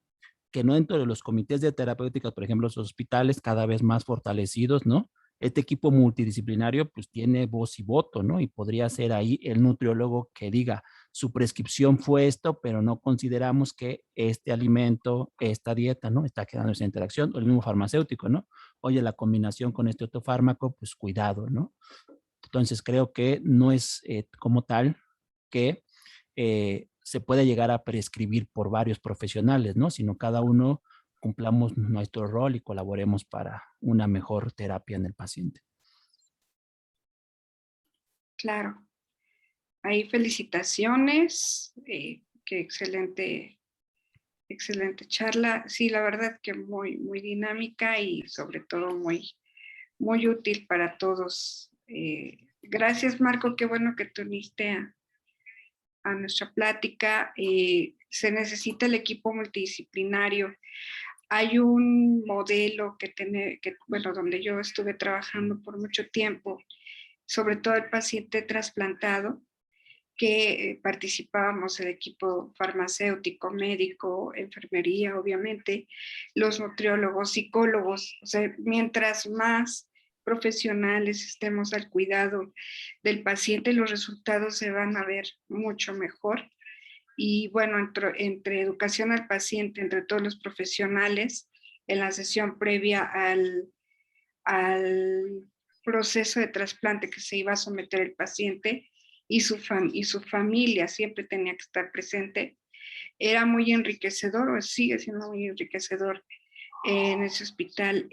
que no dentro de los comités de terapéuticas, por ejemplo, los hospitales cada vez más fortalecidos, ¿no? Este equipo multidisciplinario pues tiene voz y voto, ¿no? Y podría ser ahí el nutriólogo que diga, su prescripción fue esto, pero no consideramos que este alimento, esta dieta, ¿no? Está quedando esa interacción, o el mismo farmacéutico, ¿no? Oye, la combinación con este otro fármaco, pues cuidado, ¿no? Entonces creo que no es como tal que se puede llegar a prescribir por varios profesionales, ¿no? Sino cada uno cumplamos nuestro rol y colaboremos para una mejor terapia en el paciente. Claro. Ahí felicitaciones. Qué excelente, excelente charla. Sí, la verdad que muy, muy dinámica y sobre todo muy, muy útil para todos. Gracias, Marco. Qué bueno que te uniste a nuestra plática. Se necesita el equipo multidisciplinario. Hay un modelo bueno, donde yo estuve trabajando por mucho tiempo, sobre todo el paciente trasplantado, que participábamos el equipo farmacéutico, médico, enfermería, obviamente, los nutriólogos, psicólogos. O sea, mientras más profesionales estemos al cuidado del paciente, los resultados se van a ver mucho mejor. Y bueno, entre educación al paciente, entre todos los profesionales, en la sesión previa al proceso de trasplante que se iba a someter el paciente y su familia siempre tenía que estar presente, era muy enriquecedor, o sigue siendo muy enriquecedor en ese hospital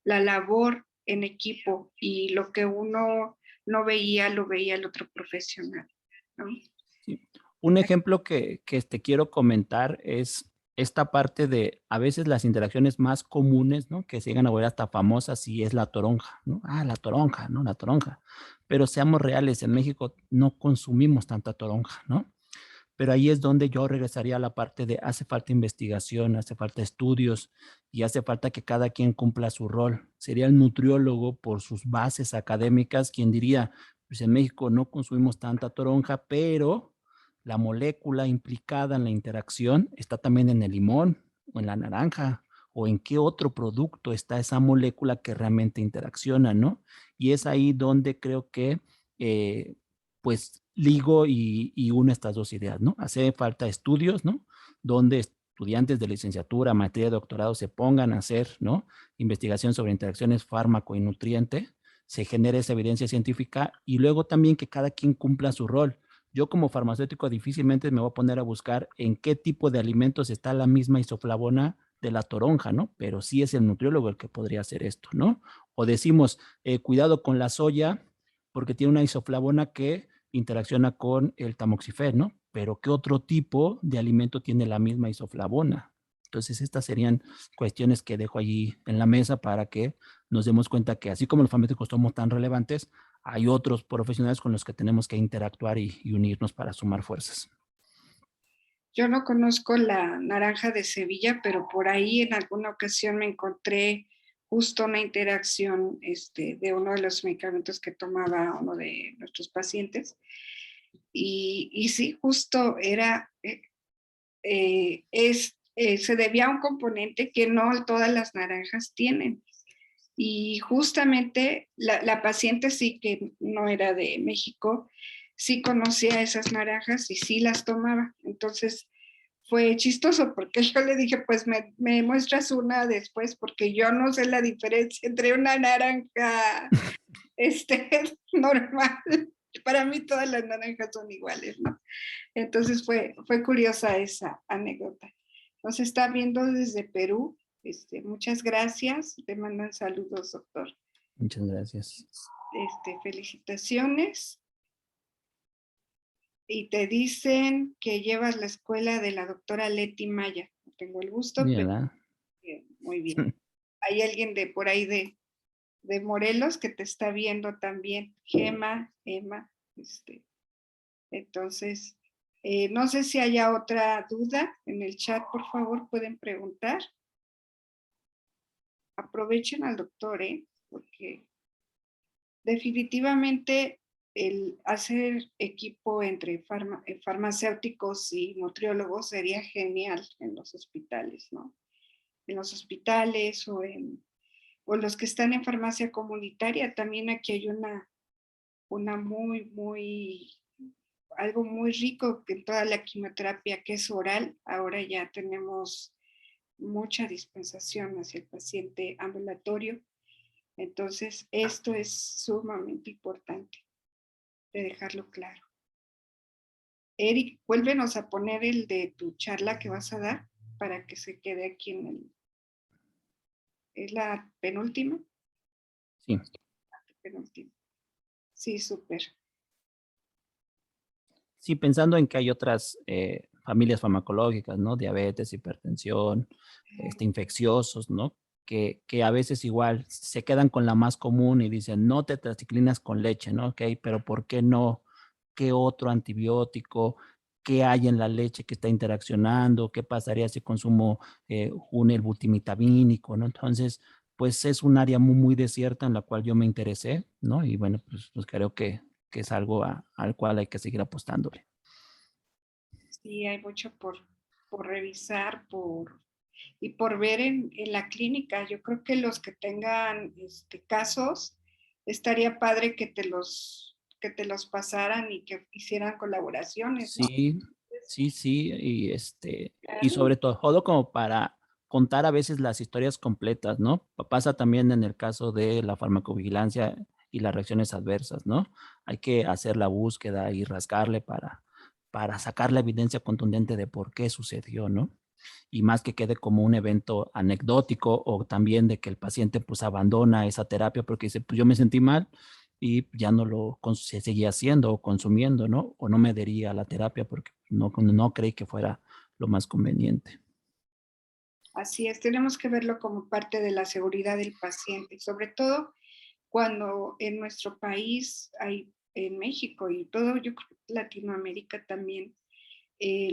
la labor en equipo, y lo que uno no veía, lo veía el otro profesional, ¿no? Sí. Un ejemplo que te quiero comentar es esta parte de a veces las interacciones más comunes, ¿no? Que se llegan a volver hasta famosas y es la toronja, ¿no? La toronja, ¿no? La toronja. Pero seamos reales, en México no consumimos tanta toronja, ¿no? Pero ahí es donde yo regresaría a la parte de hace falta investigación, hace falta estudios y hace falta que cada quien cumpla su rol. Sería el nutriólogo por sus bases académicas quien diría, pues en México no consumimos tanta toronja, pero la molécula implicada en la interacción está también en el limón o en la naranja o en qué otro producto está esa molécula que realmente interacciona, ¿no? Y es ahí donde creo que pues ligo y uno estas dos ideas, ¿no? Hace falta estudios, ¿no? Donde estudiantes de licenciatura, maestría, doctorado se pongan a hacer, ¿no? Investigación sobre interacciones fármaco y nutriente, se genere esa evidencia científica y luego también que cada quien cumpla su rol. Yo como farmacéutico difícilmente me voy a poner a buscar en qué tipo de alimentos está la misma isoflavona de la toronja, ¿no? Pero sí es el nutriólogo el que podría hacer esto, ¿no? O decimos, cuidado con la soya porque tiene una isoflavona que interacciona con el tamoxifeno, ¿no? Pero ¿qué otro tipo de alimento tiene la misma isoflavona? Entonces, estas serían cuestiones que dejo allí en la mesa para que nos demos cuenta que así como los farmacéuticos somos tan relevantes, hay otros profesionales con los que tenemos que interactuar y unirnos para sumar fuerzas. Yo no conozco la naranja de Sevilla, pero por ahí en alguna ocasión me encontré justo una interacción de uno de los medicamentos que tomaba uno de nuestros pacientes. Y sí, justo se debía a un componente que no todas las naranjas tienen. Y justamente la paciente sí, que no era de México, sí conocía esas naranjas y sí las tomaba. Entonces fue chistoso porque yo le dije, pues me muestras una después porque yo no sé la diferencia entre una naranja normal. Para mí todas las naranjas son iguales, ¿no? Entonces fue curiosa esa anécdota. Nos está viendo desde Perú. Muchas gracias. Te mandan saludos, doctor. Muchas gracias. Felicitaciones. Y te dicen que llevas la escuela de la doctora Leti Maya. No tengo el gusto, pero muy bien. Hay alguien de por ahí de Morelos que te está viendo también. Gema, Emma, Entonces, no sé si haya otra duda en el chat, por favor, pueden preguntar. Aprovechen al doctor, porque definitivamente el hacer equipo entre farmacéuticos y nutriólogos sería genial en los hospitales, ¿no? En los hospitales o los que están en farmacia comunitaria, también aquí hay algo muy rico en toda la quimioterapia que es oral. Ahora ya tenemos mucha dispensación hacia el paciente ambulatorio. Entonces, esto es sumamente importante de dejarlo claro. Eric, vuélvenos a poner el de tu charla que vas a dar para que se quede aquí en el... ¿Es la penúltima? Sí. Penúltima. Sí, súper. Sí, pensando en que hay otras familias farmacológicas, ¿no? Diabetes, hipertensión, infecciosos, ¿no? Que a veces igual se quedan con la más común y dicen, no tetraciclinas con leche, ¿no? Ok, pero ¿por qué no? ¿Qué otro antibiótico? ¿Qué hay en la leche que está interaccionando? ¿Qué pasaría si consumo un elbutivitamínico, ¿no? Entonces, pues es un área muy, muy desierta en la cual yo me interesé, ¿no? Y bueno, pues creo que es algo al cual hay que seguir apostándole. Sí, hay mucho por revisar, y por ver en la clínica. Yo creo que los que tengan casos, estaría padre que te los pasaran y que hicieran colaboraciones, ¿no? Sí, sí, sí, y Claro. sobre todo como para contar a veces las historias completas, ¿no? Pasa también en el caso de la farmacovigilancia y las reacciones adversas, ¿no? Hay que hacer la búsqueda y rascarle para sacar la evidencia contundente de por qué sucedió, ¿no? Y más que quede como un evento anecdótico o también de que el paciente pues abandona esa terapia porque dice, pues yo me sentí mal y ya no se seguía haciendo o consumiendo, ¿no? O no me adhería a la terapia porque no creí que fuera lo más conveniente. Así es, tenemos que verlo como parte de la seguridad del paciente, sobre todo cuando en nuestro país, en México y todo, yo creo que Latinoamérica también,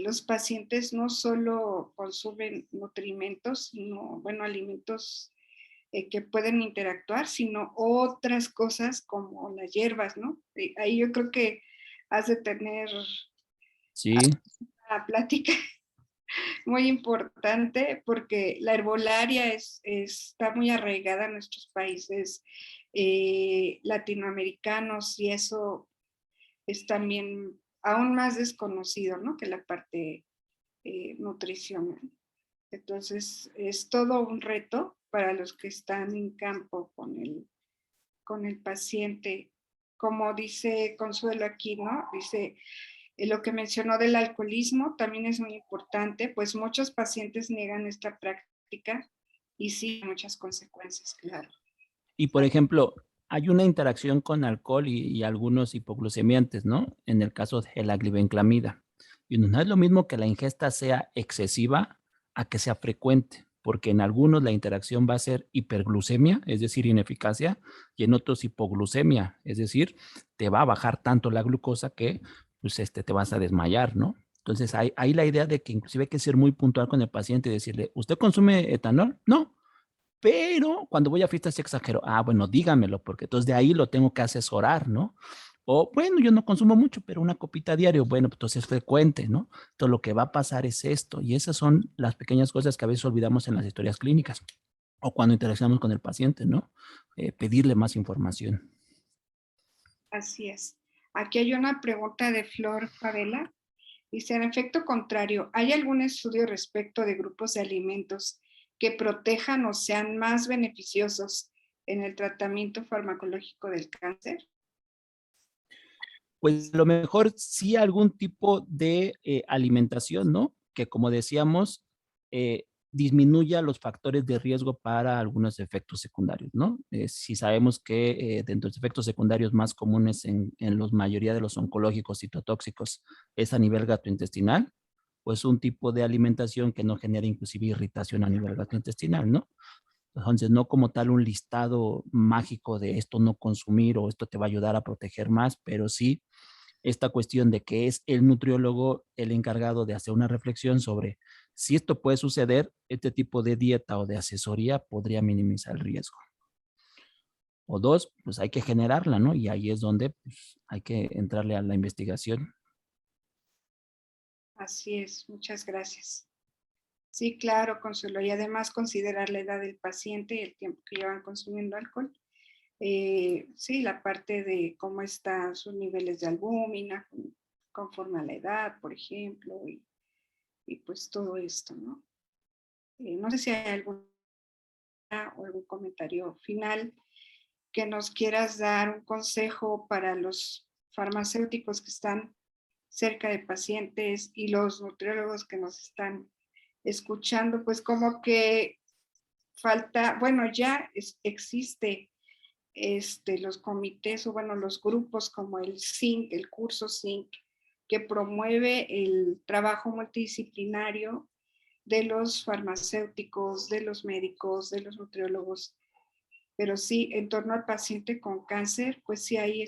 los pacientes no solo consumen nutrimentos, sino, bueno, alimentos que pueden interactuar, sino otras cosas como las hierbas, ¿no? Ahí yo creo que has de tener Sí, una plática muy importante porque la herbolaria está muy arraigada en nuestros países latinoamericanos y eso es también aún más desconocido, ¿no? Que la parte nutricional. Entonces, es todo un reto para los que están en campo con el paciente. Como dice Consuelo aquí, ¿no? Dice, lo que mencionó del alcoholismo también es muy importante, pues muchos pacientes niegan esta práctica y sí, muchas consecuencias, claro. y por ejemplo, hay una interacción con alcohol y algunos hipoglucemiantes, ¿no? En el caso de la glibenclamida. Y no es lo mismo que la ingesta sea excesiva a que sea frecuente, porque en algunos la interacción va a ser hiperglucemia, es decir, ineficacia, y en otros hipoglucemia, es decir, te va a bajar tanto la glucosa que pues, te vas a desmayar, ¿no? Entonces, hay la idea de que inclusive hay que ser muy puntual con el paciente y decirle, ¿usted consume etanol? No, pero cuando voy a fiestas exagero. Ah, bueno, dígamelo, porque entonces de ahí lo tengo que asesorar, ¿no? O bueno, yo no consumo mucho, pero una copita diario, bueno, pues entonces es frecuente, ¿no? Entonces lo que va a pasar es esto, y esas son las pequeñas cosas que a veces olvidamos en las historias clínicas o cuando interaccionamos con el paciente, ¿no? Pedirle más información. Así es. Aquí hay una pregunta de Flor Favela. Dice, en efecto contrario, ¿hay algún estudio respecto de grupos de alimentos que protejan o sean más beneficiosos en el tratamiento farmacológico del cáncer? Pues a lo mejor sí algún tipo de alimentación, ¿no? Que como decíamos, disminuya los factores de riesgo para algunos efectos secundarios, ¿no? Si sabemos que dentro de los efectos secundarios más comunes en la mayoría de los oncológicos citotóxicos es a nivel gastrointestinal, pues un tipo de alimentación que no genera inclusive irritación a nivel gastrointestinal, ¿no? Entonces, no como tal un listado mágico de esto no consumir o esto te va a ayudar a proteger más, pero sí esta cuestión de que es el nutriólogo el encargado de hacer una reflexión sobre si esto puede suceder, este tipo de dieta o de asesoría podría minimizar el riesgo. O dos, pues hay que generarla, ¿no? Y ahí es donde pues, hay que entrarle a la investigación. Así es, muchas gracias. Sí, claro, Consuelo, y además considerar la edad del paciente y el tiempo que llevan consumiendo alcohol. Sí, la parte de cómo están sus niveles de albúmina conforme a la edad, por ejemplo, y pues todo esto, ¿no? No sé si hay alguna o algún comentario final que nos quieras dar, un consejo para los farmacéuticos que están cerca de pacientes y los nutriólogos que nos están escuchando, pues como que falta, bueno, ya existe los comités o bueno, los grupos como el SINC, el curso SINC, que promueve el trabajo multidisciplinario de los farmacéuticos, de los médicos, de los nutriólogos, pero sí, en torno al paciente con cáncer, pues sí hay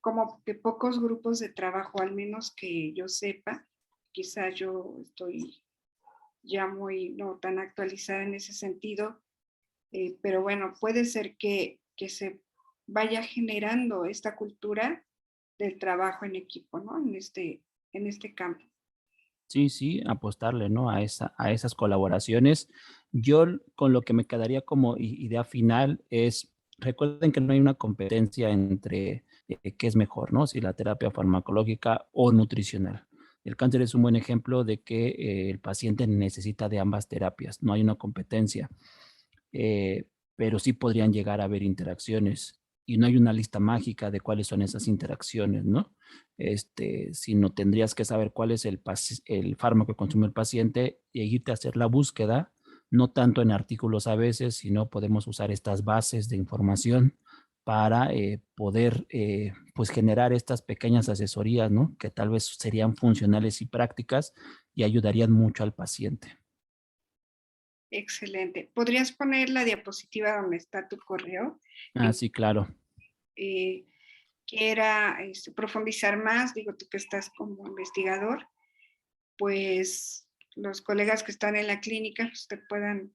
como que pocos grupos de trabajo, al menos que yo sepa. Quizá yo estoy ya muy no tan actualizada en ese sentido, pero bueno, puede ser que se vaya generando esta cultura del trabajo en equipo, ¿no? En este campo. Sí, sí, apostarle, ¿no? A esas colaboraciones. Yo con lo que me quedaría como idea final es, recuerden que no hay una competencia entre qué es mejor, ¿no? Si la terapia farmacológica o nutricional. El cáncer es un buen ejemplo de que el paciente necesita de ambas terapias, no hay una competencia, eh, pero sí podrían llegar a haber interacciones y no hay una lista mágica de cuáles son esas interacciones, ¿no? Sino tendrías que saber cuál es el fármaco que consume el paciente y irte a hacer la búsqueda, no tanto en artículos a veces, sino podemos usar estas bases de información para poder pues generar estas pequeñas asesorías, ¿no? Que tal vez serían funcionales y prácticas y ayudarían mucho al paciente. Excelente. ¿Podrías poner la diapositiva donde está tu correo? Ah, sí, claro. Quiera profundizar más, digo tú que estás como investigador, pues los colegas que están en la clínica pues, te puedan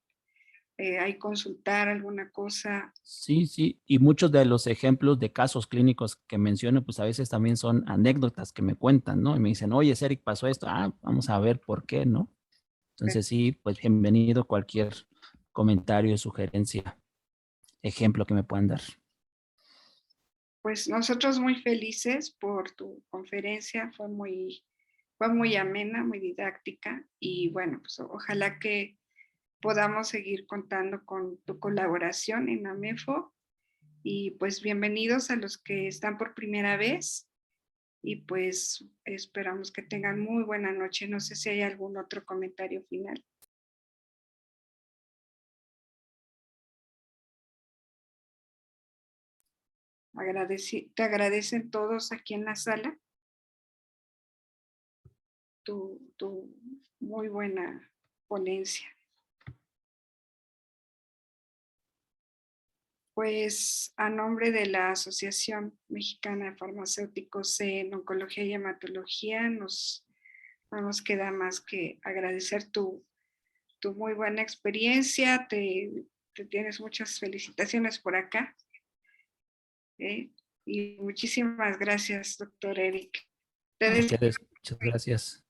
ahí consultar alguna cosa. Sí, sí, y muchos de los ejemplos de casos clínicos que menciono, pues a veces también son anécdotas que me cuentan, ¿no? Y me dicen, oye, Eric, pasó esto, vamos a ver por qué, ¿no? Entonces sí, pues bienvenido cualquier comentario, sugerencia, ejemplo que me puedan dar. Pues nosotros muy felices por tu conferencia, fue muy amena, muy didáctica y bueno, pues ojalá que podamos seguir contando con tu colaboración en AMEFO y pues bienvenidos a los que están por primera vez y pues esperamos que tengan muy buena noche. No sé si hay algún otro comentario final. Te agradecen todos aquí en la sala tu muy buena ponencia. Pues a nombre de la Asociación Mexicana de Farmacéuticos en Oncología y Hematología, no nos queda más que agradecer tu muy buena experiencia. Te tienes muchas felicitaciones por acá. Y muchísimas gracias, doctor Eric. Te A deseo, ustedes, muchas gracias.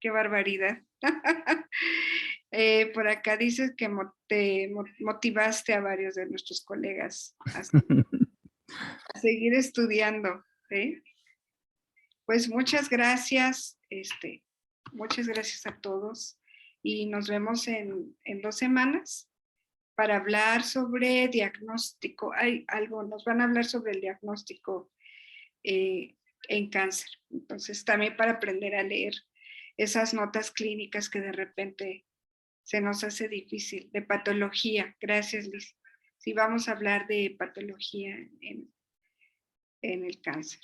qué barbaridad. Por acá dices que te motivaste a varios de nuestros colegas a seguir estudiando. Pues muchas gracias, muchas gracias a todos y nos vemos en 2 semanas para hablar sobre diagnóstico. Hay algo, nos van a hablar sobre el diagnóstico en cáncer. Entonces también para aprender a leer esas notas clínicas que de repente se nos hace difícil, de patología. Gracias, Liz. Sí, vamos a hablar de patología en el cáncer.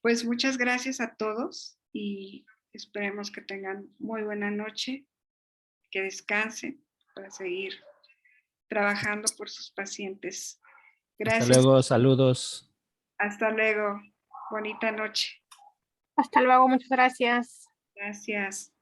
Pues muchas gracias a todos y esperemos que tengan muy buena noche, que descansen para seguir trabajando por sus pacientes. Hasta Gracias. luego, saludos. Hasta luego. Bonita noche. Hasta luego, muchas gracias. Gracias.